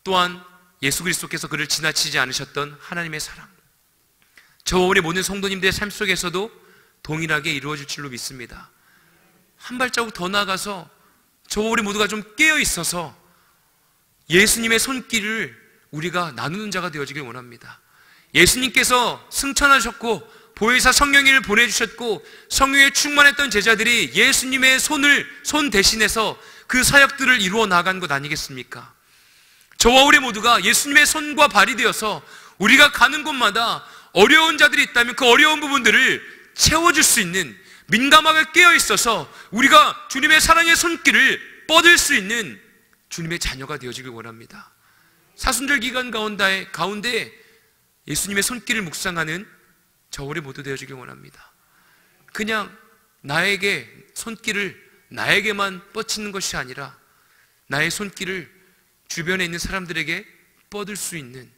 또한 예수 그리스도께서 그를 지나치지 않으셨던 하나님의 사랑, 저와 우리 모든 성도님들의 삶 속에서도 동일하게 이루어질 줄로 믿습니다. 한 발자국 더 나아가서 저와 우리 모두가 좀 깨어있어서 예수님의 손길을 우리가 나누는 자가 되어지길 원합니다. 예수님께서 승천하셨고 보혜사 성령님을 보내주셨고 성령에 충만했던 제자들이 예수님의 손 대신해서 그 사역들을 이루어 나간 것 아니겠습니까? 저와 우리 모두가 예수님의 손과 발이 되어서 우리가 가는 곳마다 어려운 자들이 있다면 그 어려운 부분들을 채워줄 수 있는, 민감하게 깨어있어서 우리가 주님의 사랑의 손길을 뻗을 수 있는 주님의 자녀가 되어지길 원합니다. 사순절 기간 가운데 예수님의 손길을 묵상하는 저 우리 모두 되어지길 원합니다. 그냥 나에게 손길을 나에게만 뻗치는 것이 아니라 나의 손길을 주변에 있는 사람들에게 뻗을 수 있는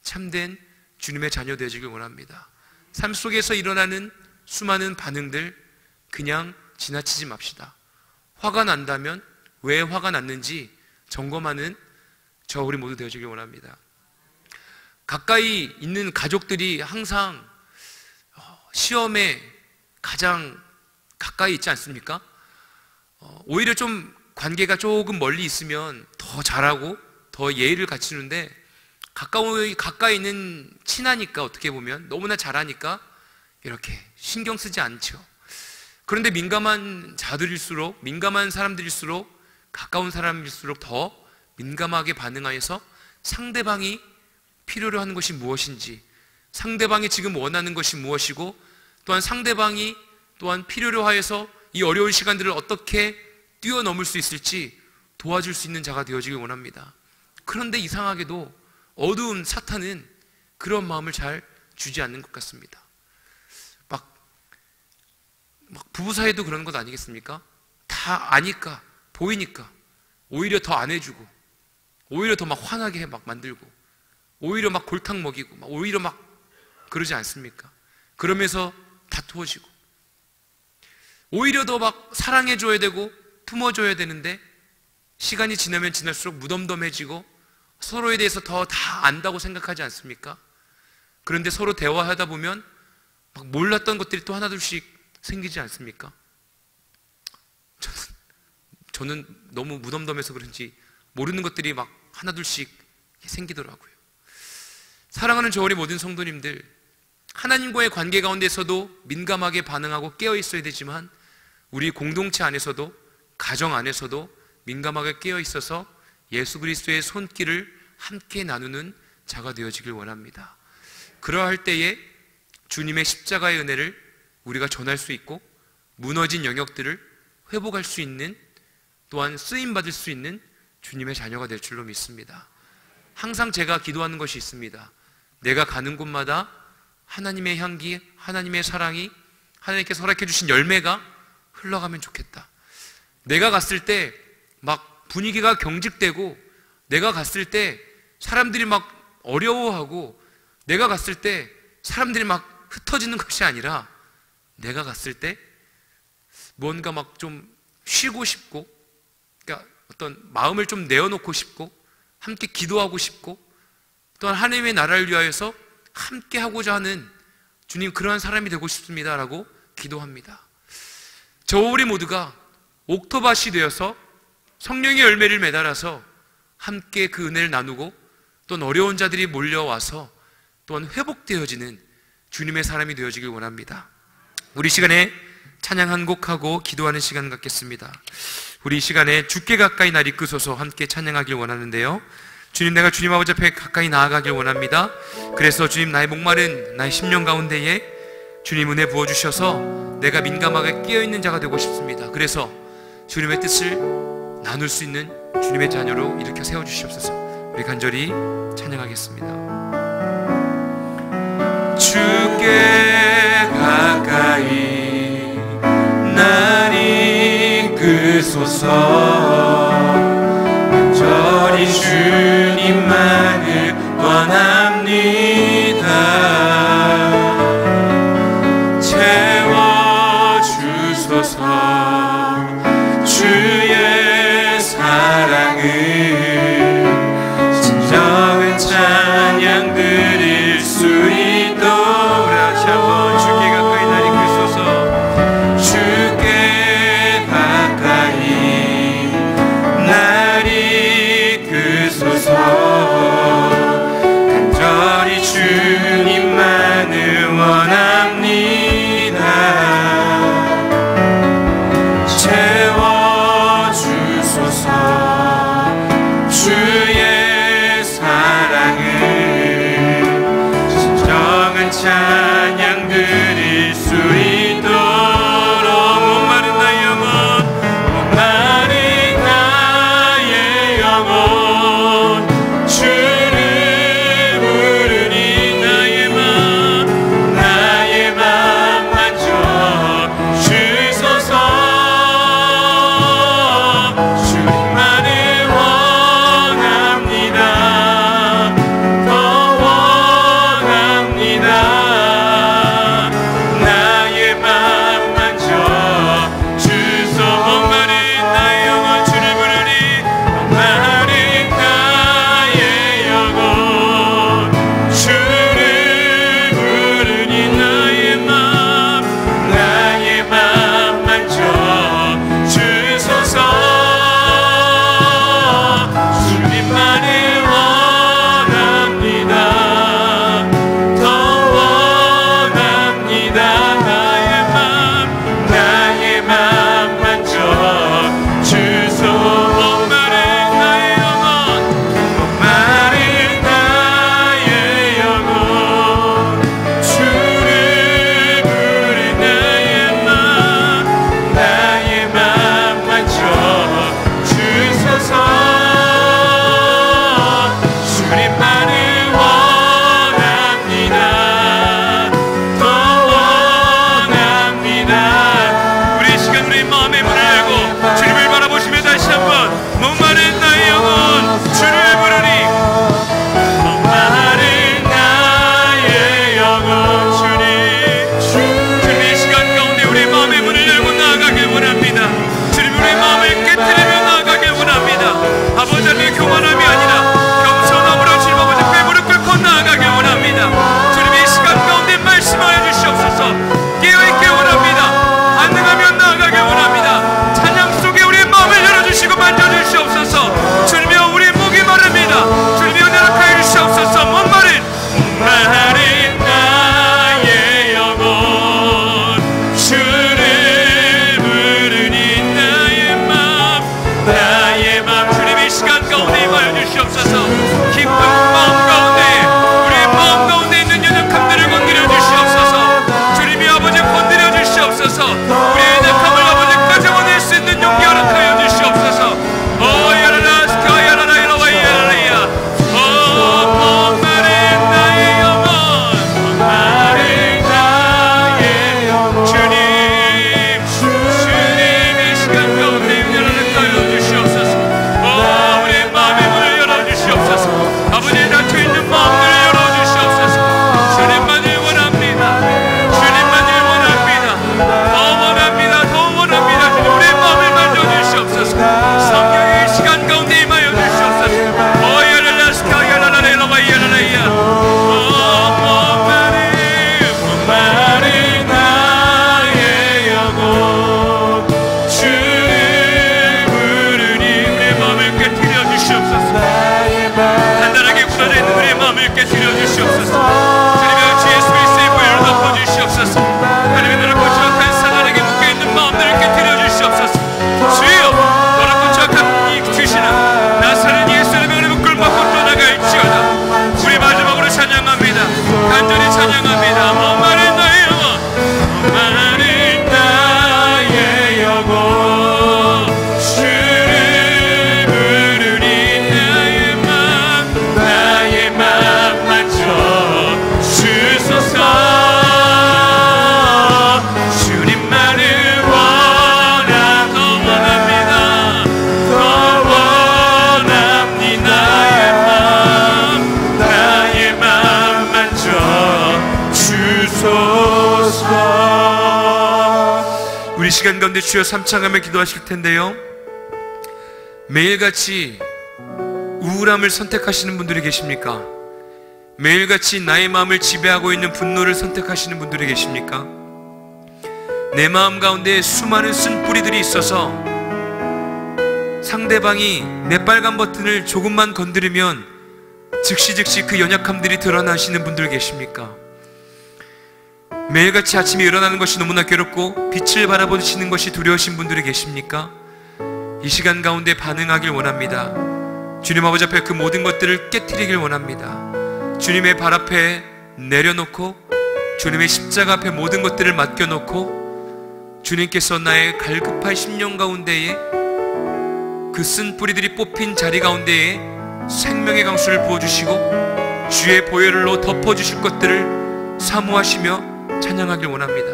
참된 주님의 자녀 되어지길 원합니다. 삶 속에서 일어나는 수많은 반응들 그냥 지나치지 맙시다. 화가 난다면 왜 화가 났는지 점검하는 저 우리 모두 되어지길 원합니다. 가까이 있는 가족들이 항상 시험에 가장 가까이 있지 않습니까? 오히려 좀 관계가 조금 멀리 있으면 더 잘하고 더 예의를 갖추는데 가까이 있는 친하니까 어떻게 보면 너무나 잘하니까 이렇게 신경 쓰지 않죠. 그런데 민감한 사람들일수록 가까운 사람일수록 더 민감하게 반응하여서 상대방이 필요로 하는 것이 무엇인지, 상대방이 지금 원하는 것이 무엇이고 또한 상대방이 또한 필요로 하여서 이 어려운 시간들을 어떻게 뛰어넘을 수 있을지 도와줄 수 있는 자가 되어지길 원합니다. 그런데 이상하게도 어두운 사탄은 그런 마음을 잘 주지 않는 것 같습니다. 막 부부 사이도 그런 것 아니겠습니까? 다 아니까, 보이니까 오히려 더 안 해주고 오히려 더 막 화나게 막 만들고 오히려 막 골탕 먹이고 오히려 막 그러지 않습니까? 그러면서 다투어지고 오히려 더 막 사랑해줘야 되고 품어줘야 되는데 시간이 지나면 지날수록 무덤덤해지고 서로에 대해서 더 다 안다고 생각하지 않습니까? 그런데 서로 대화하다 보면 막 몰랐던 것들이 또 하나둘씩 생기지 않습니까? 저는 너무 무덤덤해서 그런지 모르는 것들이 막 하나둘씩 생기더라고요. 사랑하는 저 우리 모든 성도님들, 하나님과의 관계 가운데서도 민감하게 반응하고 깨어있어야 되지만 우리 공동체 안에서도 가정 안에서도 민감하게 깨어있어서 예수 그리스도의 손길을 함께 나누는 자가 되어지길 원합니다. 그러할 때에 주님의 십자가의 은혜를 우리가 전할 수 있고 무너진 영역들을 회복할 수 있는, 또한 쓰임받을 수 있는 주님의 자녀가 될 줄로 믿습니다. 항상 제가 기도하는 것이 있습니다. 내가 가는 곳마다 하나님의 향기, 하나님의 사랑이, 하나님께서 허락해 주신 열매가 흘러가면 좋겠다. 내가 갔을 때 막 분위기가 경직되고 내가 갔을 때 사람들이 막 어려워하고 내가 갔을 때 사람들이 막 흩어지는 것이 아니라 내가 갔을 때 뭔가 막 좀 쉬고 싶고, 그러니까 어떤 마음을 좀 내어놓고 싶고 함께 기도하고 싶고 또한 하나님의 나라를 위하여서 함께 하고자 하는 주님 그러한 사람이 되고 싶습니다 라고 기도합니다. 저와 우리 모두가 옥토밭이 되어서 성령의 열매를 매달아서 함께 그 은혜를 나누고 또한 어려운 자들이 몰려와서 또한 회복되어지는 주님의 사람이 되어지길 원합니다. 우리 시간에 찬양 한 곡하고 기도하는 시간 갖겠습니다. 우리 시간에 주께 가까이 날 이끄소서 함께 찬양하길 원하는데요, 주님, 내가 주님 아버지 앞에 가까이 나아가길 원합니다. 그래서 주님, 나의 목마른 나의 심령 가운데에 주님 은혜 부어주셔서 내가 민감하게 깨어있는 자가 되고 싶습니다. 그래서 주님의 뜻을 나눌 수 있는 주님의 자녀로 일으켜 세워주시옵소서. 우리 간절히 찬양하겠습니다. 주께 가까이 날 이끄소서. 간절히 주님만을 원합니다. 채워주소서. 주의 사랑을 진정한 찬양 드릴 수 있도록 다시 한번 주께 가까이 날 이끄소서. 주께 가까이 날 이끄소서. 간절히 주님만을 원합니다. 채워주소서. 시간 가운데 주여 삼창하며 기도하실 텐데요, 매일같이 우울함을 선택하시는 분들이 계십니까? 매일같이 나의 마음을 지배하고 있는 분노를 선택하시는 분들이 계십니까? 내 마음 가운데 수많은 쓴뿌리들이 있어서 상대방이 내 빨간 버튼을 조금만 건드리면 즉시 그 연약함들이 드러나시는 분들 계십니까? 매일같이 아침에 일어나는 것이 너무나 괴롭고 빛을 바라보시는 것이 두려우신 분들이 계십니까? 이 시간 가운데 반응하길 원합니다. 주님 아버지 앞에 그 모든 것들을 깨트리길 원합니다. 주님의 발 앞에 내려놓고 주님의 십자가 앞에 모든 것들을 맡겨놓고 주님께서 나의 갈급한 심령 가운데에 그 쓴 뿌리들이 뽑힌 자리 가운데에 생명의 강수를 부어주시고 주의 보혈로 덮어주실 것들을 사모하시며 찬양하길 원합니다.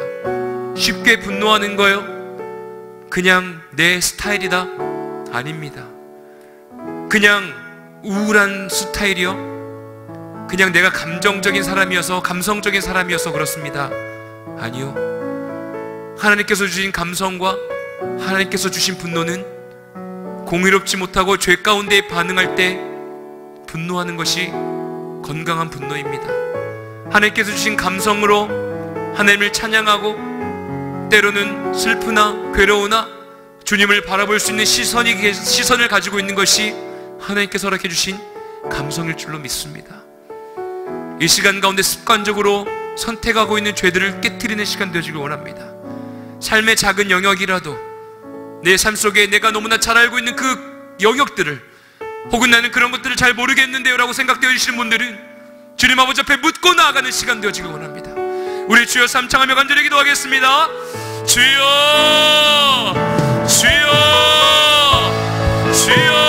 쉽게 분노하는 거요, 그냥 내 스타일이다? 아닙니다. 그냥 우울한 스타일이요? 그냥 내가 감정적인 사람이어서, 감성적인 사람이어서 그렇습니다. 아니요. 하나님께서 주신 감성과 하나님께서 주신 분노는 공의롭지 못하고 죄 가운데 반응할 때 분노하는 것이 건강한 분노입니다. 하나님께서 주신 감성으로 하나님을 찬양하고 때로는 슬프나 괴로우나 주님을 바라볼 수 있는 시선을 가지고 있는 것이 하나님께서 허락해 주신 감성일 줄로 믿습니다. 이 시간 가운데 습관적으로 선택하고 있는 죄들을 깨트리는 시간 되어지길 원합니다. 삶의 작은 영역이라도 내 삶 속에 내가 너무나 잘 알고 있는 그 영역들을, 혹은 나는 그런 것들을 잘 모르겠는데요 라고 생각되어 주시는 분들은 주님 아버지 앞에 묻고 나아가는 시간 되어지길 원합니다. 우리 주여 삼창하며 간절히 기도하겠습니다. 주여, 주여, 주여.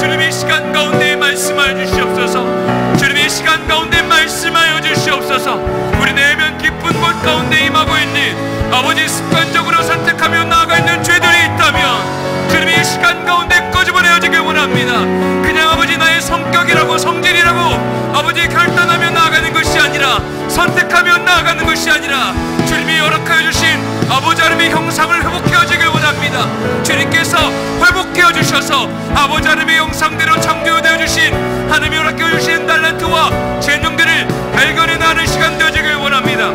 주님의 시간 가운데 말씀하여 주시옵소서. 주님의 시간 가운데 말씀하여 주시옵소서. 우리 내면 깊은 곳 가운데 임하고 있는 아버지, 습관적으로 선택하며 나아가 있는 죄들이 있다면 주님의 시간 가운데 꺼집어내어지길 원합니다. 그냥 아버지 나의 성격이라고, 성질이라고 아버지 결단하며 나아가는 것이 아니라, 선택하며 나아가는 것이 아니라 주님이 허락하여 주신 아버지 하나님의 형상을 회복해어지길 원합니다. 주님께서 회복해어 주셔서 아버지 하나님의 형상대로 창조되어 주신, 하나님이 허락해 주신 달란트와 재능들을 발견해나가는 시간 되어지길 원합니다.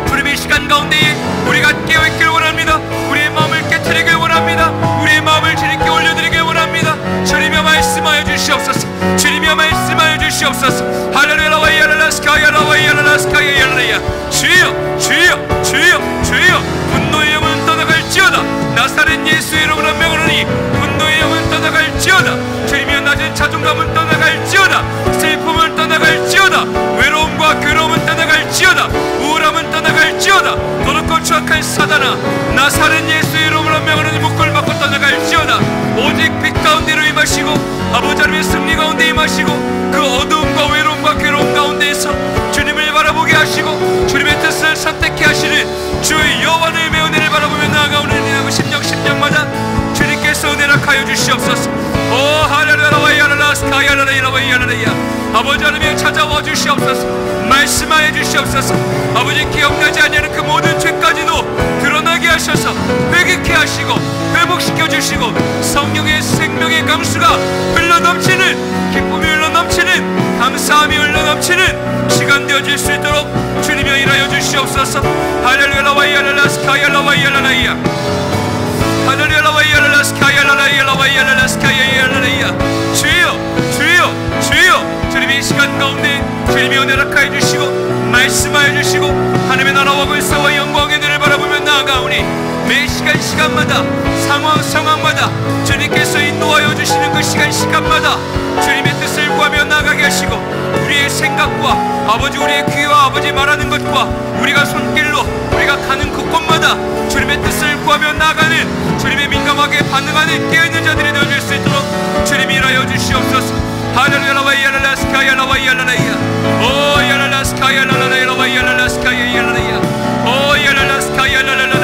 주님의 시간 가운데 우리가 깨어있길 원합니다. 우리의 마음을 깨트리길 원합니다. 우리의 마음을 주님께 올려드리길 원합니다. 주님이여 말씀하여 주시옵소서. 주님이여 말씀하여 주시옵소서. 할렐루야, 야랄라스카야, 야랄라스카야, 야랄라야. 주여, 주여, 주여, 주여. 분노의 영은 떠나갈지어다. 나사렛 예수의 이름으로 명하노니 분노의 영은 떠나갈지어다. 주님이여 낮은 자존감은 떠나갈지어다. 슬픔은 떠나갈지어다. 외로움과 괴로움은 떠나갈지어다. 우울함은 떠나갈지어다. 더럽고 추악한 사단아, 나사렛 예수의 이름으로 명하노니 묶을 받고 떠나갈지어다. 오직 빛 가운데로 임하시고 아버지 하나님의 승리 가운데 임하시고 그 어두움과 외로움과 괴로움 가운데에서 주님을 바라보게 하시고 주님의 뜻을 선택해 하시는 주의 여호와의 은혜를 바라보며 나아가오는 이나무 심령마다 주님께서 은혜를 하여 주시옵소서. 오 할렐루야, 야랄라스카, 야랄라야. 아버지 하나님 찾아와 주시옵소서. 말씀하여 주시옵소서. 아버지 기억나지 아니하는 그 모든 죄까지도 드러나게 하셔서 회개케 하시고 회복시켜 주시고 성령의 생명의 강수가 흘러넘치는, 기쁨이 흘러넘치는, 감사함이 흘러넘치는 시간 되어질 수 있도록 주님이 일하여 주시옵소서. 할렐루야, 야랄라스카, 야랄라야. 할렐루야, 야랄라스카, 야랄라야. 주여, 주여, 주여. 주님의 시간 가운데 주님이 은혜를 하여 주시고 말씀하여 주시고 하나님의 나라와 권세와 영광의 은혜를 바라보며 나아가오니 매 시간마다 상황마다 주님께서 인도하여 주시는 그 시간마다 주님의 뜻을 구하며 나아가게 하시고 우리의 생각과 아버지, 우리의 귀와 아버지 말하는 것과 우리가 손길로 우리가 가는 그곳마다 주님의 뜻을 구하며 나아가는, 주님의 민감하게 반응하는 깨어있는 자들이 되어줄 수 있도록 주님이 일하여 주시옵소서. 할렐루야, 야랄라스카, 야랄라야. 오 야랄라스카, 야랄라야. 오 야랄라스카, 야랄라야. 오 야랄라스카, 야랄라야.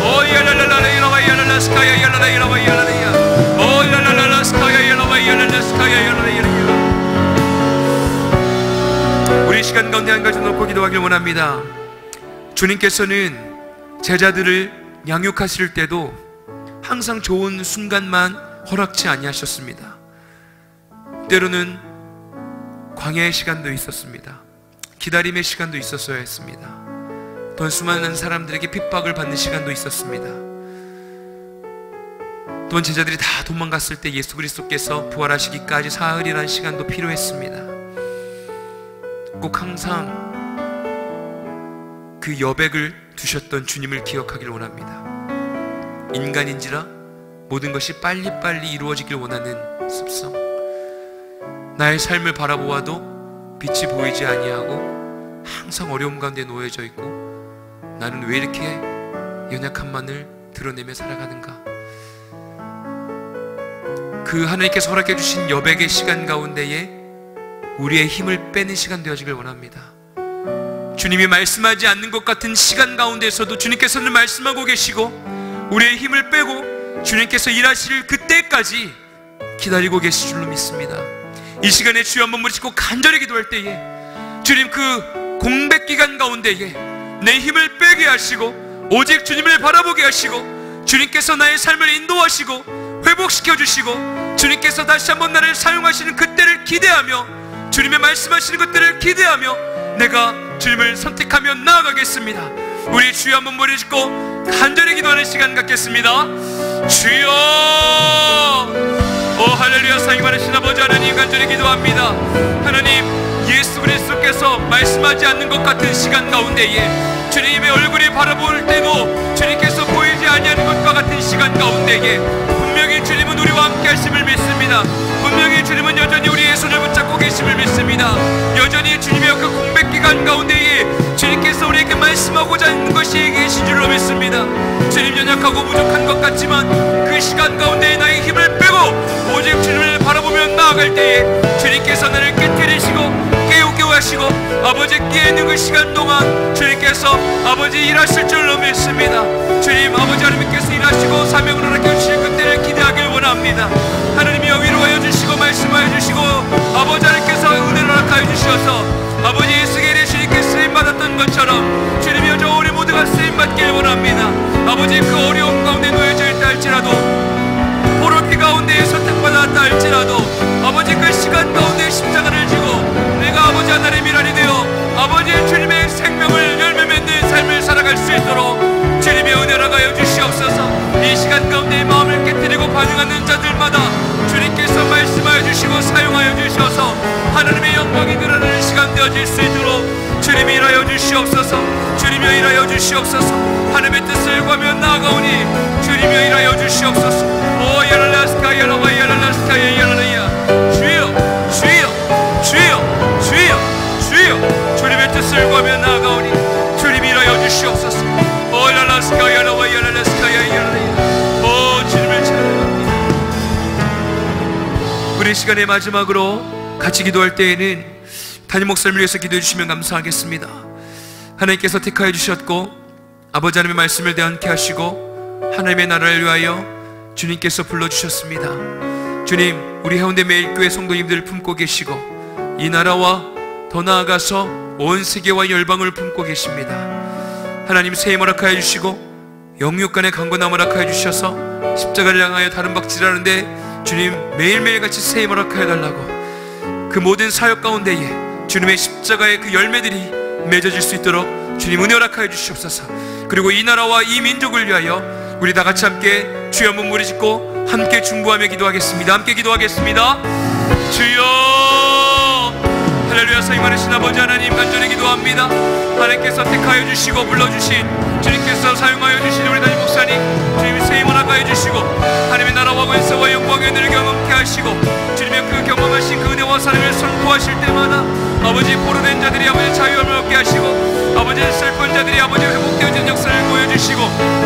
오 야랄라스카, 야랄라야. 우리 시간 가운데 한 가지 놓고 기도하길 원합니다. 주님께서는 제자들을 양육하실 때도 항상 좋은 순간만 허락치 아니하셨습니다. 때로는 광야의 시간도 있었습니다. 기다림의 시간도 있었어야 했습니다. 또 수많은 사람들에게 핍박을 받는 시간도 있었습니다. 또한 제자들이 다 도망갔을 때 예수 그리스도께서 부활하시기까지 사흘이라는 시간도 필요했습니다. 꼭 항상 그 여백을 두셨던 주님을 기억하기를 원합니다. 인간인지라 모든 것이 빨리빨리 이루어지길 원하는 습성, 나의 삶을 바라보아도 빛이 보이지 아니하고 항상 어려움 가운데 놓여져 있고 나는 왜 이렇게 연약함만을 드러내며 살아가는가. 그 하나님께서 허락해 주신 여백의 시간 가운데에 우리의 힘을 빼는 시간 되어지길 원합니다. 주님이 말씀하지 않는 것 같은 시간 가운데서도 주님께서는 말씀하고 계시고 우리의 힘을 빼고 주님께서 일하실 그때까지 기다리고 계실 줄로 믿습니다. 이 시간에 주여 한번 무릎 꿇고 간절히 기도할 때에 주님 그 공백 기간 가운데에 내 힘을 빼게 하시고 오직 주님을 바라보게 하시고 주님께서 나의 삶을 인도하시고 회복시켜 주시고 주님께서 다시 한번 나를 사용하시는 그때를 기대하며 주님의 말씀하시는 것들을 기대하며 내가 주님을 선택하며 나아가겠습니다. 우리 주여 한번 머리 짚고 간절히 기도하는 시간 갖겠습니다. 주여, 오 할렐루야. 사랑이 많으신 아버지 하나님, 간절히 기도합니다. 하나님, 예수 그리스도께서 말씀하지 않는 것 같은 시간 가운데에 주님의 얼굴이 바라볼 때도 주님께서 보이지 아니하는 것과 같은 시간 가운데에 분명히 주님은 우리와 함께 하심을 믿습니다. 분명히 주님은 여전히 우리의 손을 붙잡고 계심을 믿습니다. 여전히 주님의 그 공백 기간 가운데에 주님께서 우리에게 말씀하고자 하는 것이 계신 줄로 믿습니다. 주님, 연약하고 부족한 것 같지만 그 시간 가운데에 나의 힘을 빼고 오직 주님을 바라보며 나아갈 때에 주님께서 나를 깨뜨리시고 깨우게 하시고 아버지 끼에 있는 그 시간 동안 주님께서 아버지 일하실 줄로 믿습니다. 주님, 아버지 하나님께서 일하시고 사명을 허락해 주실 그때를 기대하길 원합니다. 하나님이여, 위로하여 주시고 말씀하여 주시고 아버지 하나님께서 은혜를 허락하여 주셔서 아버지 예수께서 주님께 쓰임받았던 것처럼 주님이여, 저 우리 모두가 쓰임받길 원합니다. 아버지, 그 어려움 가운데 놓여져 있다 할지라도 포로기 가운데 선택받았다 할지라도 아버지 그 시간 가운데 십자가를 지고 내가 아버지 하나님의 일하리 되어 아버지의 주님의 생명을 열매 맺는 삶을 살아갈 수 있도록 주님의 은혜를 하여 주시옵소서. 이 시간 가운데 마음을 깨뜨리고 반응하는 자들마다 주님께서 말씀하여 주시고 사용하여 주셔서 하나님의 영광이 드러나는 시간 되어질 수 있도록 주님이 일하여 주시옵소서. 주님이 일하여 주시옵소서. 하나님의 뜻을 구하며 나아가오니 주님이 일하여 주시옵소서. 오 야랄라스카 야라와 야랄라스카 야랄라야. 주여, 주여, 주여, 주여, 주여. 주님의 뜻을 구하며 나아가오니 주님이 일하여 주시옵소서. 오 야랄라스카 야라와 야랄라스카 야랄라야. 오 주님을 찬양합니다. 우리 시간의 마지막으로 같이 기도할 때에는 담임 목사님을 위해서 기도해 주시면 감사하겠습니다. 하나님께서 택하여 주셨고 아버지 하나님의 말씀을 대언케 하시고 하나님의 나라를 위하여 주님께서 불러주셨습니다. 주님, 우리 해운대 매일교회 성도님들을 품고 계시고 이 나라와 더 나아가서 온 세계와 열방을 품고 계십니다. 하나님, 새해 허락하여 주시고 영육간의 강건함 허락하여 주셔서 십자가를 향하여 다른 박질하는데 주님, 매일매일 같이 새해 허락하여 달라고 그 모든 사역 가운데에 주님의 십자가의 그 열매들이 맺어질 수 있도록 주님 은혜 허락하여 주시옵소서. 그리고 이 나라와 이 민족을 위하여 우리 다 같이 함께 주여 한번 무리 짓고 함께 중보하며 기도하겠습니다. 함께 기도하겠습니다. 주여, 할렐루야. 사랑이 많으신 아버지 하나님, 간절히 기도합니다. 하나님께서 택하여 주시고 불러주신 주님께서 사용하여 주신 우리 담임 목사님, 주님 새해 허락하여 주시고 하나님의 나라와 권세와 영광의 은혜를 경험케 하시고 주님의 그 경험하신 그 은혜와 사랑을 선포하실 때마다 아버지 포로된 자들이 아버지 자유함을 얻게 하시고 아버지 슬픈 자들이 아버지 회복되어지는 역사를 보여주시고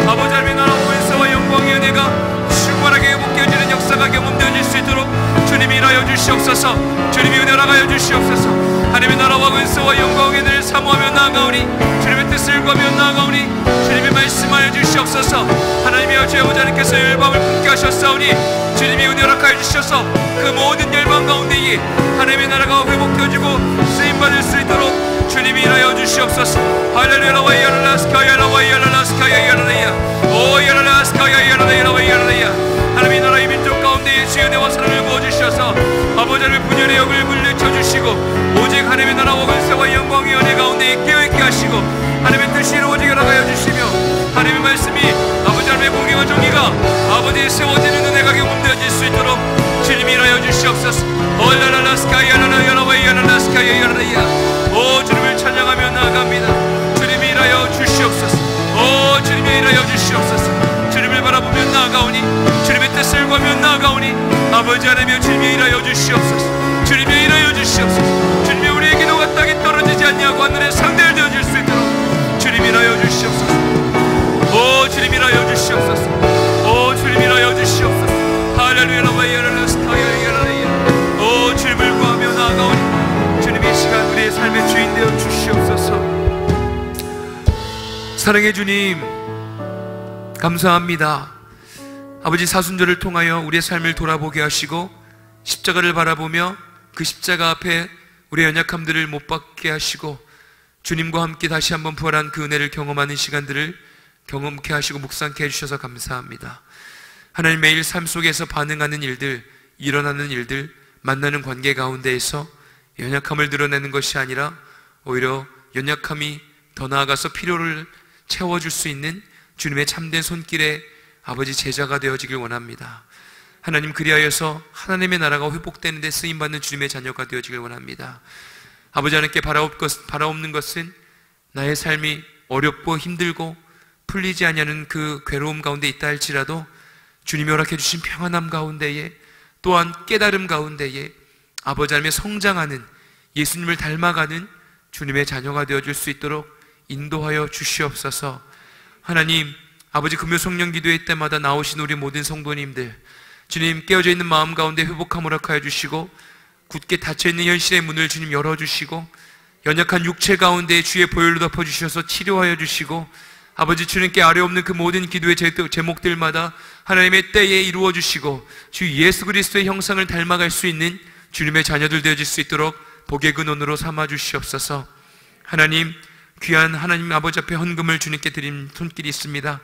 아버지 하나님의 나라와 권세와 영광의 은혜가 충만하게 회복되어지는 역사가 경험되어질 수 있도록 주님이 일하여 주시옵소서. 주님이 은혜를 하여 주시옵소서. 하나님의 나라와 권세와 영광의 은혜를 사모하며 나아가오니 주님의 뜻을 구하며 나아가오니 주님이 말씀하여 주시옵소서. 하나님의 아버지 하나님께서 열방을 품게 하셨사오니 주님이 은혜를 하여 주셔서 그 모든 열방 가운데에 하나님의 나라가 회복되어지고 쓰임받을 수 있도록 주님이 일하여 주시옵소서. 할렐루야. 하나님이 나라의 민족 가운데 주의 은혜와 사랑을 부어주셔서 아버지 하나님의 분열의 역을 물리쳐주시고 오직 하나님의 나라와 권세와 영광의 은혜 가운데 깨어있게 하시고 하나님의 뜻이 이루어지게 나가여 주시며 하나님의 말씀이 아버지 하나님의 공의와 정의가 아버지의 세워지는 은혜가 경험되어질 수 있도록 주님이 일하여 주시옵소서. 오 주님을 찬양하며 나아갑니다. 주님이 일하여 주시옵소서. 오 주님이 일하여 주시옵소서. 주님을 바라보며 나아가오니 주님의 뜻을 구하며 나아가오니 아버지 하나님여 주님이 일하여 주시옵소서. 주님이 일하여 주시옵소서. 주님이 우리의 기도가 땅에 떨어지지 않냐고 하늘에 상대되어질 수 있도록 주님이 일하여 주시옵소서. 오 주님이 일하여 주시옵소서. 오 주님이 일하여 주시옵소서. 할렐루야. 오 주님을 구하며 나아가오니 주님의 시간 우리의 삶의 주인 되어 주시옵소서. 사랑의 주님 감사합니다. 아버지 사순절을 통하여 우리의 삶을 돌아보게 하시고 십자가를 바라보며 그 십자가 앞에 우리의 연약함들을 못 받게 하시고 주님과 함께 다시 한번 부활한 그 은혜를 경험하는 시간들을 경험케 하시고 묵상케 해주셔서 감사합니다. 하나님 매일 삶 속에서 반응하는 일들, 일어나는 일들, 만나는 관계 가운데에서 연약함을 드러내는 것이 아니라 오히려 연약함이 더 나아가서 필요를 채워줄 수 있는 주님의 참된 손길에 아버지 제자가 되어지길 원합니다. 하나님 그리하여서 하나님의 나라가 회복되는 데 쓰임받는 주님의 자녀가 되어지길 원합니다. 아버지 하나님께 바라옵는 것은 나의 삶이 어렵고 힘들고 풀리지 않냐는 그 괴로움 가운데 있다 할지라도 주님이 허락해 주신 평안함 가운데에 또한 깨달음 가운데에 아버지 하나님의 성장하는 예수님을 닮아가는 주님의 자녀가 되어줄 수 있도록 인도하여 주시옵소서. 하나님 아버지 금요성령 기도회 때마다 나오신 우리 모든 성도님들 주님 깨어져 있는 마음 가운데 회복함 허락하여 주시고 굳게 닫혀있는 현실의 문을 주님 열어주시고 연약한 육체 가운데 주의 보혈로 덮어주셔서 치료하여 주시고 아버지 주님께 아뢰 없는 그 모든 기도의 제목들마다 하나님의 때에 이루어 주시고 주 예수 그리스도의 형상을 닮아갈 수 있는 주님의 자녀들 되어질 수 있도록 복의 근원으로 삼아 주시옵소서. 하나님 귀한 하나님 아버지 앞에 헌금을 주님께 드린 손길이 있습니다.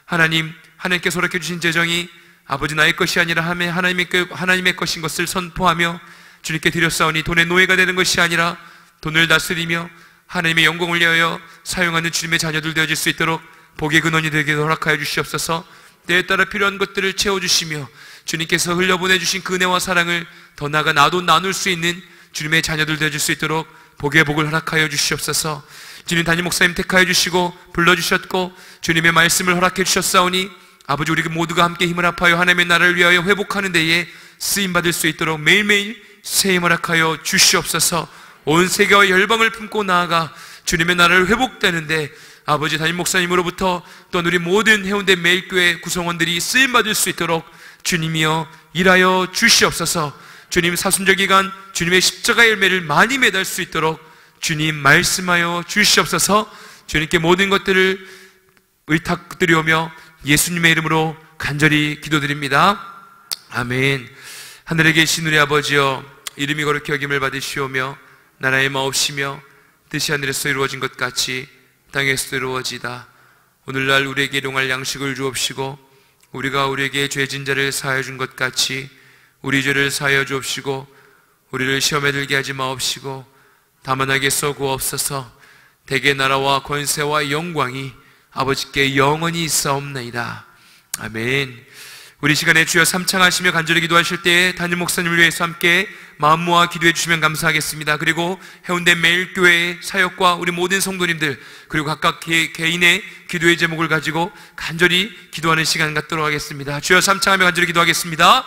하나님께서 허락해 주신 재정이 아버지 나의 것이 아니라 하나님의 것인 것을 선포하며 주님께 드렸사오니 돈의 노예가 되는 것이 아니라 돈을 다스리며 하나님의 영광을 위하여 사용하는 주님의 자녀들 되어질 수 있도록 복의 근원이 되게 허락하여 주시옵소서. 때에 따라 필요한 것들을 채워주시며 주님께서 흘려보내주신 그 은혜와 사랑을 더 나아가 나도 나눌 수 있는 주님의 자녀들 되어질 수 있도록 복의 복을 허락하여 주시옵소서. 주님 담임 목사님 택하여 주시고 불러주셨고 주님의 말씀을 허락해 주셨사오니 아버지 우리 모두가 함께 힘을 합하여 하나님의 나라를 위하여 회복하는 데에 쓰임받을 수 있도록 매일매일 새 힘을 허락하여 주시옵소서. 온 세계와 열방을 품고 나아가 주님의 나라를 회복되는데 아버지 담임 목사님으로부터 또한 우리 모든 해운대 매일교회 구성원들이 쓰임받을 수 있도록 주님이여 일하여 주시옵소서. 주님 사순절 기간 주님의 십자가의 열매를 많이 맺을 수 있도록 주님 말씀하여 주시옵소서. 주님께 모든 것들을 의탁드리오며 예수님의 이름으로 간절히 기도드립니다. 아멘. 하늘에 계신 우리 아버지여 이름이 거룩히 여김을 받으시오며 나라의 마옵시며 뜻이 하늘에서 이루어진 것 같이 땅에서도 이루어지다. 오늘날 우리에게 일용할 양식을 주옵시고 우리가 우리에게 죄진 자를 사하여 준 것 같이 우리 죄를 사하여 주옵시고 우리를 시험에 들게 하지 마옵시고 다만 악에서 구하옵소서. 대개 나라와 권세와 영광이 아버지께 영원히 있사옵나이다. 아멘. 우리 시간에 주여 삼창하시며 간절히 기도하실 때에 담임 목사님을 위해서 함께 마음 모아 기도해 주시면 감사하겠습니다. 그리고 해운대 매일교회 사역과 우리 모든 성도님들 그리고 각각 개인의 기도의 제목을 가지고 간절히 기도하는 시간 갖도록 하겠습니다. 주여 삼창하며 간절히 기도하겠습니다.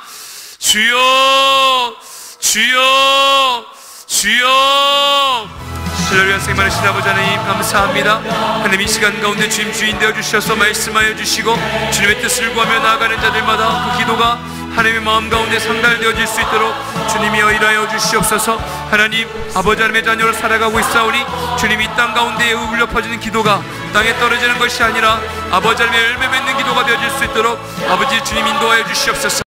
주여 주여 주여. 신뢰를 생많으신 아버지 하나님 감사합니다. 하나님 이 시간 가운데 주인 되어 주셔서 말씀하여 주시고 주님의 뜻을 구하며 나아가는 자들마다 그 기도가 하나님의 마음 가운데 상달되어질 수 있도록 주님이여 일하여 주시옵소서. 하나님 아버지 하나님의 자녀로 살아가고 있사오니 주님 이 땅 가운데에 울려 퍼지는 기도가 땅에 떨어지는 것이 아니라 아버지 하나님의 열매 맺는 기도가 되어질 수 있도록 아버지 주님 인도하여 주시옵소서.